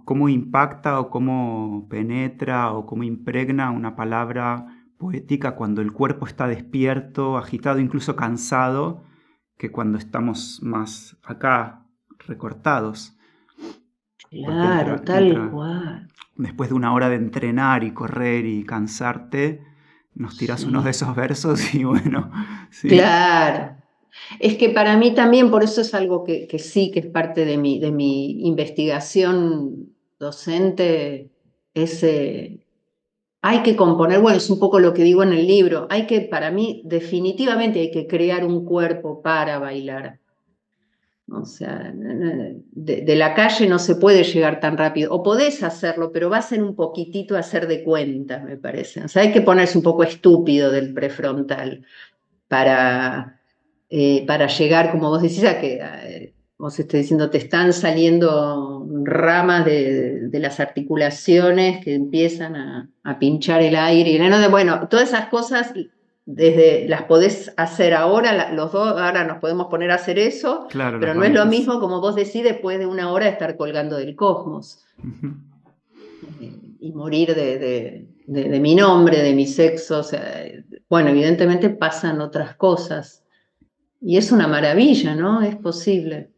Speaker 3: cómo impacta o cómo penetra o cómo impregna una palabra poética cuando el cuerpo está despierto, agitado, incluso cansado, que cuando estamos más acá, recortados.
Speaker 1: Claro, tal cual.
Speaker 3: Después de una hora de entrenar y correr y cansarte, nos tiras unos de esos versos y bueno. Sí.
Speaker 1: Claro. Es que para mí también, por eso es algo que sí, que es parte de mi investigación docente, hay que componer, bueno, es un poco lo que digo en el libro, para mí definitivamente hay que crear un cuerpo para bailar. O sea, de la calle no se puede llegar tan rápido, o podés hacerlo, pero va a ser un poquitito hacer de cuenta, me parece. O sea, hay que ponerse un poco estúpido del prefrontal para llegar, como vos decís, a que vos estés diciendo, te están saliendo ramas de las articulaciones que empiezan a pinchar el aire. Bueno, todas esas cosas las podés hacer ahora, los dos ahora nos podemos poner a hacer eso,
Speaker 3: claro,
Speaker 1: pero no es lo mismo, como vos decís, después de una hora estar colgando del cosmos. Y morir de mi nombre, de mi sexo. O sea, bueno, evidentemente pasan otras cosas. Y es una maravilla, ¿no? Es posible.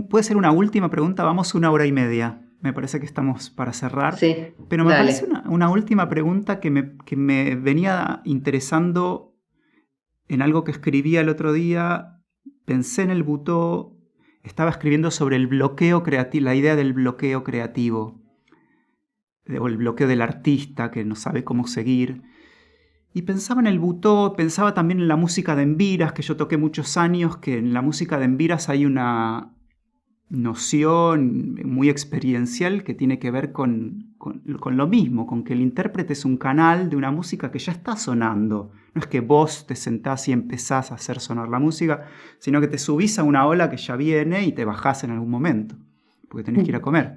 Speaker 3: Puede ser una última pregunta, vamos 1 hora y media. Me parece que estamos para cerrar.
Speaker 1: Sí,
Speaker 3: pero me parece una última pregunta que me venía interesando en algo que escribía el otro día. Pensé en el Butó, estaba escribiendo sobre el bloqueo creativo, la idea del bloqueo creativo, o el bloqueo del artista que no sabe cómo seguir. Y pensaba en el Butó, pensaba también en la música de Embiras, que yo toqué muchos años, que en la música de Embiras hay una noción muy experiencial que tiene que ver con lo mismo, con que el intérprete es un canal de una música que ya está sonando. No es que vos te sentás y empezás a hacer sonar la música, sino que te subís a una ola que ya viene y te bajás en algún momento, porque tenés que ir a comer.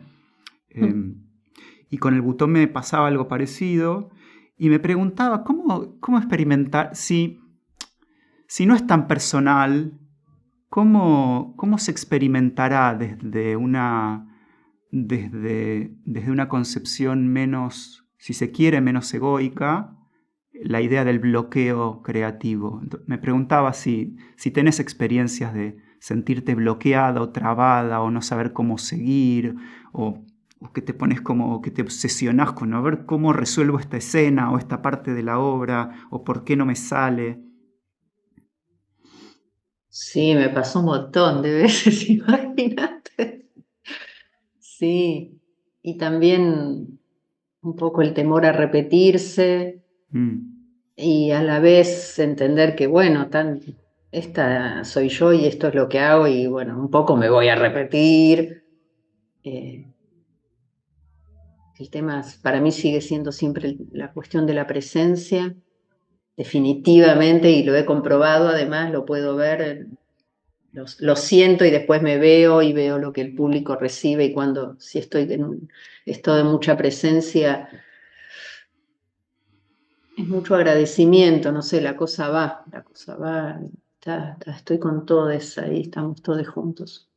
Speaker 3: Y con el Butó me pasaba algo parecido y me preguntaba cómo experimentar, si no es tan personal, ¿cómo se experimentará desde una concepción menos, si se quiere, menos egoica, la idea del bloqueo creativo? Entonces, me preguntaba si tenés experiencias de sentirte bloqueada o trabada o no saber cómo seguir, o que te pones como que te obsesionás con a ver cómo resuelvo esta escena o esta parte de la obra o por qué no me sale.
Speaker 1: Sí, me pasó un montón de veces, imagínate. Sí, y también un poco el temor a repetirse y a la vez entender que, bueno, esta soy yo y esto es lo que hago y, bueno, un poco me voy a repetir. El tema para mí sigue siendo siempre la cuestión de la presencia, definitivamente, y lo he comprobado, además lo puedo ver, lo siento y después me veo y veo lo que el público recibe, y si estoy en un estado de mucha presencia, es mucho agradecimiento, no sé, la cosa va, estoy con todos ahí, estamos todos juntos.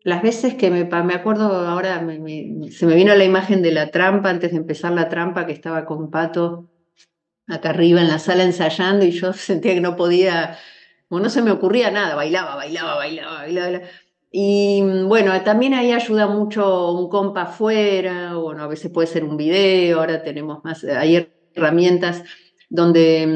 Speaker 1: Las veces que me acuerdo ahora, se me vino la imagen de la trampa, antes de empezar la trampa, que estaba con Pato acá arriba en la sala ensayando, y yo sentía que no podía, no se me ocurría nada, bailaba. Y bueno, también ahí ayuda mucho un compa afuera, bueno, a veces puede ser un video, ahora tenemos más, hay herramientas donde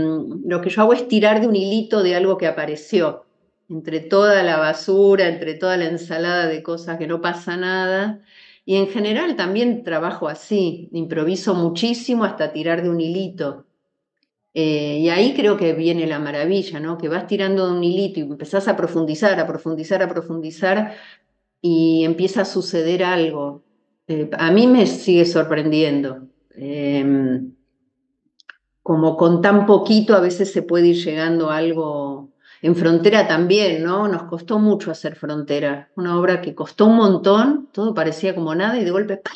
Speaker 1: lo que yo hago es tirar de un hilito de algo que apareció, entre toda la basura, entre toda la ensalada de cosas que no pasa nada. Y en general también trabajo así, improviso muchísimo hasta tirar de un hilito. Y ahí creo que viene la maravilla, ¿no? Que vas tirando de un hilito y empezás a profundizar, y empieza a suceder algo. A mí me sigue sorprendiendo. Como con tan poquito a veces se puede ir llegando a algo. En Frontera también, ¿no? Nos costó mucho hacer Frontera. Una obra que costó un montón, todo parecía como nada, y de golpe ¡pam!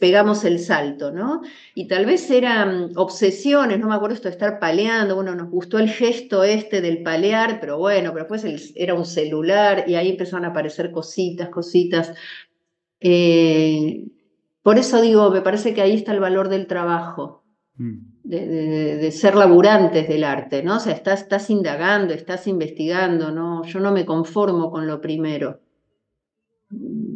Speaker 1: Pegamos el salto, ¿no? Y tal vez eran obsesiones, no me acuerdo esto de estar paleando, bueno, nos gustó el gesto este del palear, pero bueno, pero después era un celular y ahí empezaron a aparecer cositas. Eh, por eso digo, me parece que ahí está el valor del trabajo, de ser laburantes del arte, ¿no? O sea, estás indagando, estás investigando, ¿no? Yo no me conformo con lo primero.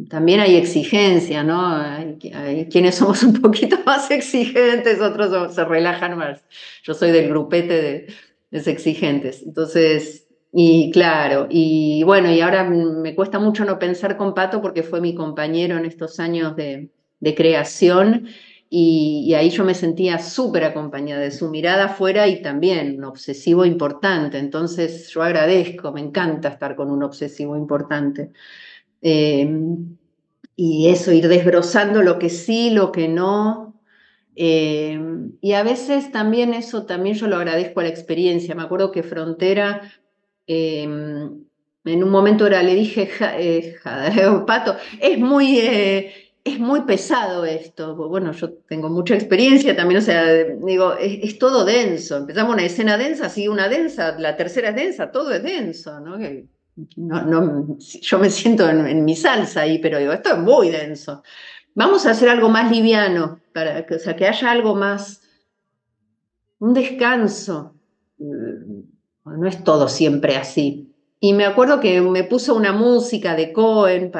Speaker 1: También hay exigencia, ¿no? Hay quienes somos un poquito más exigentes, otros se relajan más. Yo soy del grupete de los exigentes. Entonces, y claro, y bueno, y ahora me cuesta mucho no pensar con Pato porque fue mi compañero en estos años de creación, y ahí yo me sentía súper acompañada de su mirada afuera, y también un obsesivo importante. Entonces yo agradezco, me encanta estar con un obsesivo importante. Y eso, ir desbrozando lo que sí, lo que no. Y a veces también eso, también yo lo agradezco a la experiencia. Me acuerdo que Frontera, en un momento le dije, Pato, es muy pesado esto. Bueno, yo tengo mucha experiencia también, o sea, digo, es todo denso. Empezamos una escena densa, sigue una densa, la tercera es densa, todo es denso, ¿no? Yo me siento en mi salsa ahí, pero digo, esto es muy denso. Vamos a hacer algo más liviano, o sea, que haya algo más, un descanso. No es todo siempre así. Y me acuerdo que me puso una música de Cohen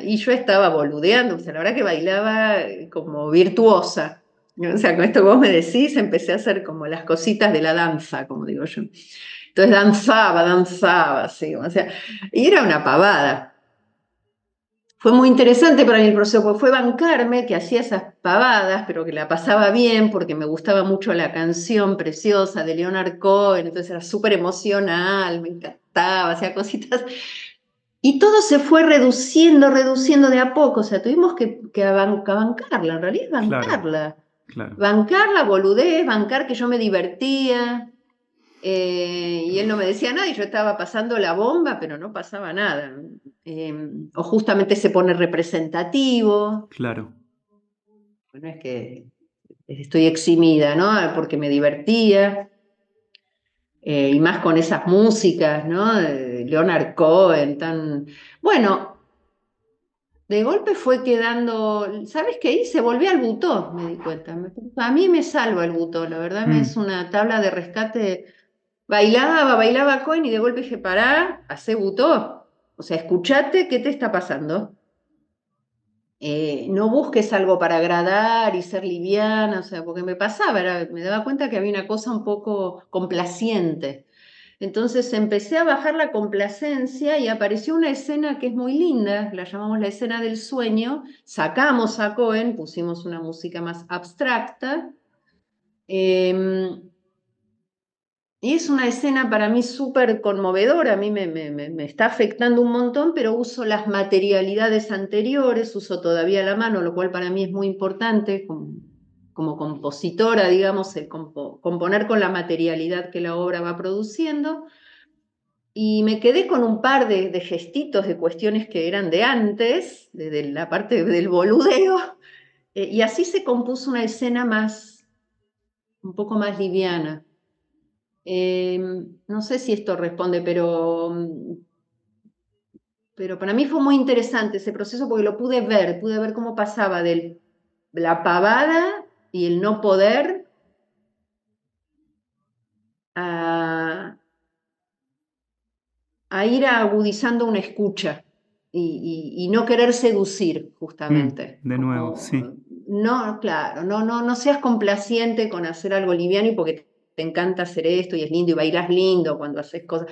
Speaker 1: y yo estaba boludeando, o sea, la verdad que bailaba como virtuosa. O sea, con esto que vos me decís, empecé a hacer como las cositas de la danza, como digo yo. Entonces danzaba, así, o sea, y era una pavada. Fue muy interesante para mí el proceso, porque fue bancarme que hacía esas pavadas, pero que la pasaba bien porque me gustaba mucho la canción preciosa de Leonard Cohen, entonces era súper emocional, me encantaba, hacía cositas. Y todo se fue reduciendo de a poco, o sea, tuvimos que bancarla, en realidad bancarla.
Speaker 3: Claro.
Speaker 1: Bancar la boludez, bancar que yo me divertía. Y él no me decía nada y yo estaba pasando la bomba, pero no pasaba nada. O justamente se pone representativo.
Speaker 3: Claro.
Speaker 1: No es que estoy eximida, ¿no? Porque me divertía. Y más con esas músicas, ¿no? De Leonard Cohen, tan... Bueno, de golpe fue quedando... ¿Sabes qué hice? Volví al butó, me di cuenta. A mí me salva el butó, la verdad, es una tabla de rescate. Bailaba Cohen y de golpe dije, pará, hacé butó. O sea, escuchate qué te está pasando. No busques algo para agradar y ser liviana, o sea, porque me pasaba, me daba cuenta que había una cosa un poco complaciente. Entonces empecé a bajar la complacencia y apareció una escena que es muy linda, la llamamos la escena del sueño. Sacamos a Cohen, pusimos una música más abstracta. Y es una escena para mí súper conmovedora, a mí me está afectando un montón, pero uso las materialidades anteriores, uso todavía la mano, lo cual para mí es muy importante como compositora, digamos, el componer con la materialidad que la obra va produciendo. Y me quedé con un par de gestitos, de cuestiones que eran de antes, de la parte del boludeo, y así se compuso una escena un poco más liviana. No sé si esto responde, pero para mí fue muy interesante ese proceso porque lo pude ver cómo pasaba de la pavada y el no poder a ir agudizando una escucha y no querer seducir, justamente.
Speaker 3: De nuevo, sí.
Speaker 1: No, claro, no seas complaciente con hacer algo liviano y porque te encanta hacer esto y es lindo y bailas lindo cuando haces cosas.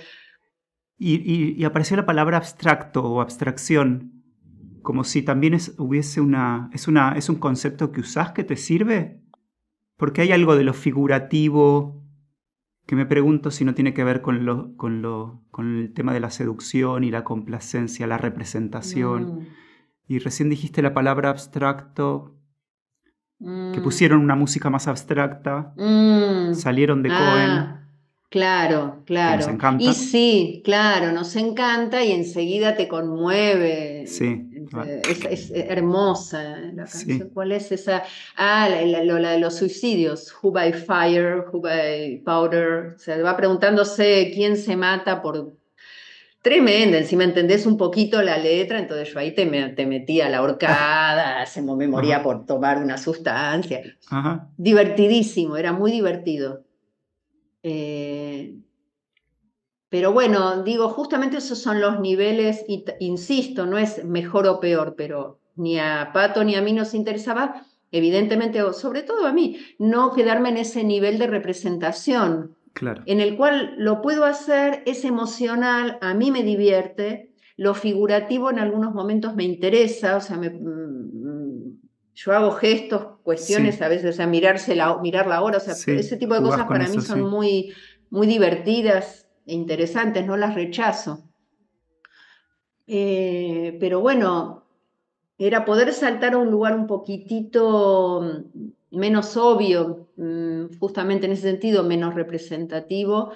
Speaker 3: Y apareció la palabra abstracto o abstracción, como si también es un concepto que usás que te sirve, porque hay algo de lo figurativo que me pregunto si no tiene que ver con el tema de la seducción y la complacencia, la representación. Y recién dijiste la palabra abstracto, que pusieron una música más abstracta, salieron de Cohen.
Speaker 1: Claro,
Speaker 3: Que nos encanta.
Speaker 1: Y sí, claro, nos encanta y enseguida te conmueve.
Speaker 3: Sí.
Speaker 1: Es hermosa la canción.
Speaker 3: Sí.
Speaker 1: ¿Cuál es esa? La de los suicidios. Who by fire, who by powder. O sea, va preguntándose quién se mata por... Tremenda, encima entendés un poquito la letra, entonces yo ahí te metía la horcada, me moría por tomar una sustancia.
Speaker 3: Ajá.
Speaker 1: Divertidísimo, era muy divertido. Pero bueno, digo, justamente esos son los niveles, y insisto, no es mejor o peor, pero ni a Pato ni a mí nos interesaba, evidentemente, o sobre todo a mí, no quedarme en ese nivel de representación,
Speaker 3: claro,
Speaker 1: en el cual lo puedo hacer, es emocional, a mí me divierte, lo figurativo en algunos momentos me interesa, o sea, yo hago gestos, cuestiones,
Speaker 3: sí.
Speaker 1: a veces, o sea, mirar la hora, o sea,
Speaker 3: Sí,
Speaker 1: ese tipo de
Speaker 3: jugás
Speaker 1: cosas
Speaker 3: con
Speaker 1: para mí
Speaker 3: eso,
Speaker 1: son
Speaker 3: sí.
Speaker 1: muy divertidas e interesantes, no las rechazo. Pero bueno, era poder saltar a un lugar un poquitito menos obvio, justamente en ese sentido, menos representativo.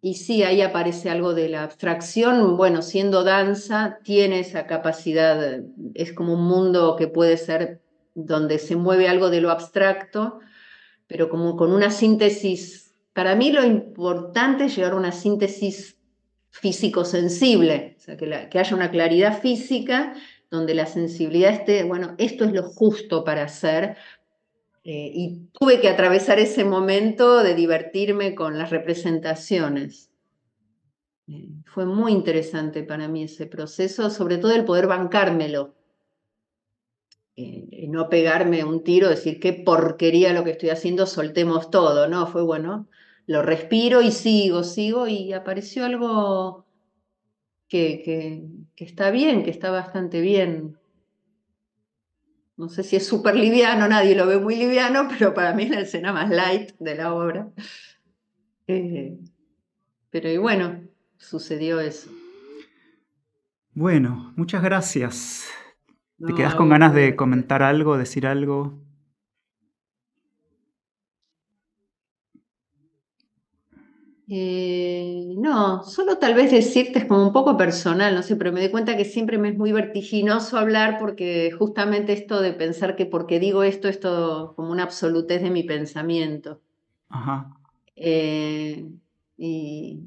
Speaker 1: Y sí, ahí aparece algo de la abstracción. Bueno, siendo danza, tiene esa capacidad, es como un mundo que puede ser donde se mueve algo de lo abstracto, pero como con una síntesis. Para mí lo importante es llegar a una síntesis físico-sensible, o sea, que haya una claridad física donde la sensibilidad esté, bueno, esto es lo justo para hacer. Y tuve que atravesar ese momento de divertirme con las representaciones. Fue muy interesante para mí ese proceso, sobre todo el poder bancármelo. No pegarme un tiro, decir qué porquería lo que estoy haciendo, soltemos todo, ¿no? Fue bueno, lo respiro y sigo, y apareció algo que está bien, que está bastante bien. No sé si es súper liviano, nadie lo ve muy liviano, pero para mí es la escena más light de la obra. Pero y bueno, sucedió eso.
Speaker 3: Bueno, muchas gracias. ¿Te
Speaker 1: No,
Speaker 3: quedás
Speaker 1: a
Speaker 3: con
Speaker 1: vos,
Speaker 3: ganas de
Speaker 1: Pedro.
Speaker 3: comentar algo, decir algo?
Speaker 1: No, solo tal vez decirte es como un poco personal, no sé, pero me doy cuenta que siempre me es muy vertiginoso hablar porque justamente esto de pensar que porque digo esto como una absolutez de mi pensamiento.
Speaker 3: Ajá.
Speaker 1: Eh, y,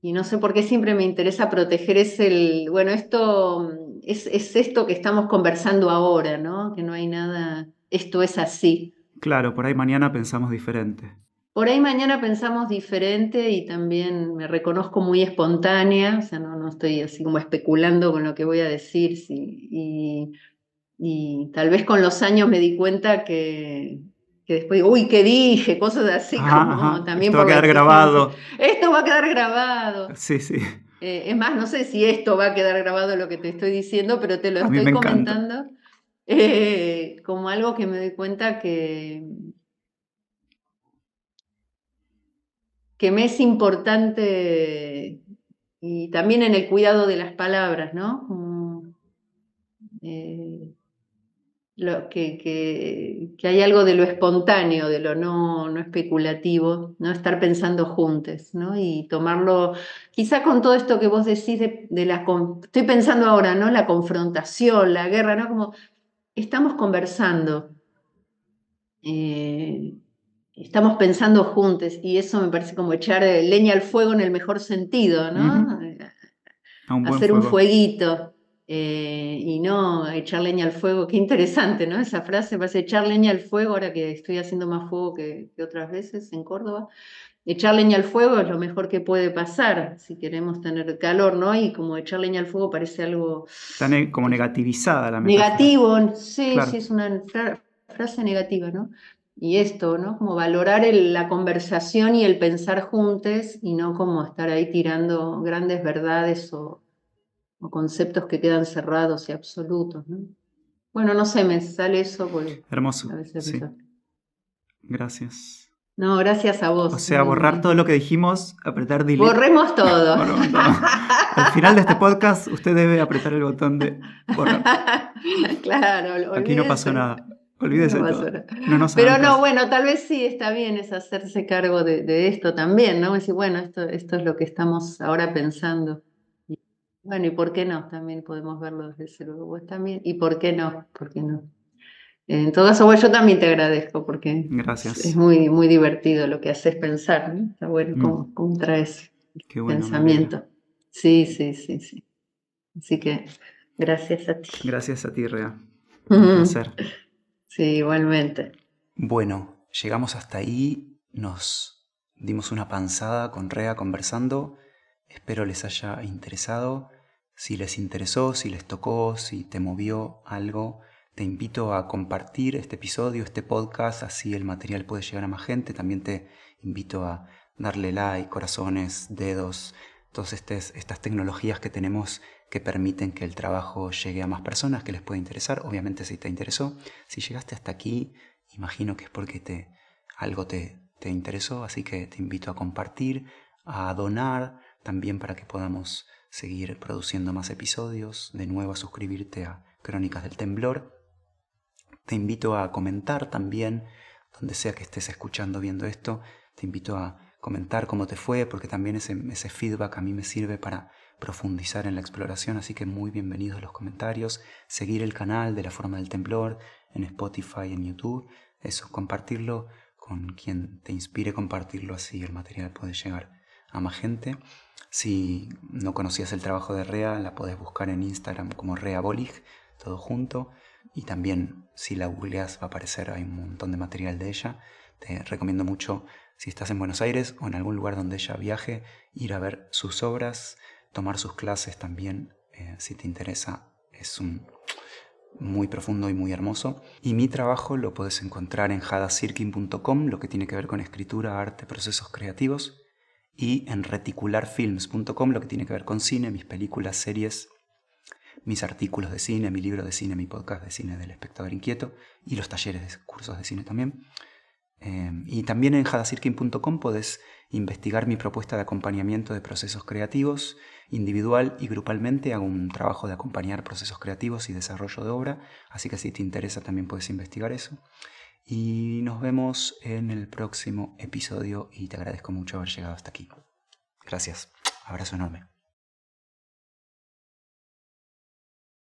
Speaker 1: y no sé por qué siempre me interesa proteger bueno, esto es esto que estamos conversando ahora, ¿no? Que no hay nada, esto es así.
Speaker 3: Claro, por ahí mañana pensamos diferente.
Speaker 1: Por ahí mañana pensamos diferente y también me reconozco muy espontánea, o sea, no estoy así como especulando con lo que voy a decir, sí, y tal vez con los años me di cuenta que después digo, uy, ¿qué dije? Cosas así como
Speaker 3: Ajá.
Speaker 1: también
Speaker 3: Esto va a
Speaker 1: por la
Speaker 3: quedar
Speaker 1: exigencia.
Speaker 3: grabado.
Speaker 1: Esto va a quedar grabado.
Speaker 3: Sí, sí.
Speaker 1: Es más, no sé si esto va a quedar grabado lo que te estoy diciendo, pero te lo
Speaker 3: A mí
Speaker 1: estoy
Speaker 3: me encanta.
Speaker 1: comentando. como algo que me doy cuenta que me es importante, y también en el cuidado de las palabras, ¿no? Como, que hay algo de lo espontáneo, de lo no especulativo, no estar pensando juntos, ¿no? Y tomarlo, quizá con todo esto que vos decís estoy pensando ahora, ¿no? La confrontación, la guerra, ¿no? Como estamos conversando, estamos pensando juntos, y eso me parece como echar leña al fuego en el mejor sentido, ¿no?
Speaker 3: A un buen
Speaker 1: Hacer un
Speaker 3: fuego.
Speaker 1: fueguito. Y no echar leña al fuego. Qué interesante, ¿no? Esa frase, parece echar leña al fuego, ahora que estoy haciendo más fuego que otras veces en Córdoba. Echar leña al fuego es lo mejor que puede pasar si queremos tener calor, ¿no? Y como echar leña al fuego parece algo
Speaker 3: Está como negativizada la metáfora.
Speaker 1: negativo, sí,
Speaker 3: Claro.
Speaker 1: sí, es una frase negativa, ¿no? Y esto, ¿no? Como valorar la conversación y el pensar juntos, y no como estar ahí tirando grandes verdades o conceptos que quedan cerrados y absolutos, ¿no? Bueno, no sé, me sale eso porque
Speaker 3: Hermoso.
Speaker 1: a veces
Speaker 3: Sí. Gracias.
Speaker 1: No, gracias a vos.
Speaker 3: O sea, borrar todo lo que dijimos, apretar delete.
Speaker 1: Borremos todo.
Speaker 3: Borremos todo. Al final de este podcast, usted debe apretar el botón de borrar.
Speaker 1: Claro,
Speaker 3: Aquí no pasó nada. Olvídese
Speaker 1: no
Speaker 3: de
Speaker 1: pasó
Speaker 3: todo.
Speaker 1: nada.
Speaker 3: No nos
Speaker 1: Pero
Speaker 3: hagan
Speaker 1: no,
Speaker 3: caso.
Speaker 1: bueno, tal vez sí está bien, es hacerse cargo de esto también, ¿no? Decir, bueno, esto es lo que estamos ahora pensando. Y, bueno, ¿y por qué no? También podemos verlo desde ese lugar. Vos también. ¿Y por qué no? ¿Por qué no? En todo caso, bueno, yo también te agradezco porque es
Speaker 3: Gracias.
Speaker 1: muy, muy divertido lo que haces pensar, ¿no? Está bueno cómo traes
Speaker 3: Qué bueno, me alegra.
Speaker 1: pensamiento. Sí, sí, sí, sí. Así que gracias a ti.
Speaker 3: Gracias a ti, Rea. Un placer.
Speaker 1: Sí, igualmente.
Speaker 2: Bueno, llegamos hasta ahí, nos dimos una panzada con Rea conversando. Espero les haya interesado. Si les interesó, si les tocó, si te movió algo, te invito a compartir este episodio, este podcast, así el material puede llegar a más gente. También te invito a darle like, corazones, dedos, todas estas tecnologías que tenemos que permiten que el trabajo llegue a más personas que les pueda interesar. Obviamente si te interesó, si llegaste hasta aquí, imagino que es porque algo te interesó, así que te invito a compartir, a donar, también para que podamos seguir produciendo más episodios, de nuevo a suscribirte a Crónicas del Temblor. Te invito a comentar también, donde sea que estés escuchando, viendo esto, te invito a comentar cómo te fue, porque también ese feedback a mí me sirve para profundizar en la exploración, así que muy bienvenidos los comentarios, seguir el canal de La Forma del Temblor en Spotify, en YouTube, eso, compartirlo con quien te inspire, compartirlo, así el material puede llegar a más gente. Si no conocías el trabajo de Rea, la podés buscar en Instagram como Rea Bolig, todo junto, y también si la googleas va a aparecer, hay un montón de material de ella. Te recomiendo mucho, si estás en Buenos Aires o en algún lugar donde ella viaje, ir a ver sus obras, tomar sus clases también, si te interesa, es muy profundo y muy hermoso. Y mi trabajo lo puedes encontrar en hadasirkin.com, lo que tiene que ver con escritura, arte, procesos creativos, y en reticularfilms.com, lo que tiene que ver con cine, mis películas, series, mis artículos de cine, mi libro de cine, mi podcast de cine del espectador inquieto, y los talleres de cursos de cine también. Y también en hadasirkin.com podés investigar mi propuesta de acompañamiento de procesos creativos, individual y grupalmente. Hago un trabajo de acompañar procesos creativos y desarrollo de obra, así que si te interesa también puedes investigar eso. Y nos vemos en el próximo episodio y te agradezco mucho haber llegado hasta aquí. Gracias. Abrazo enorme.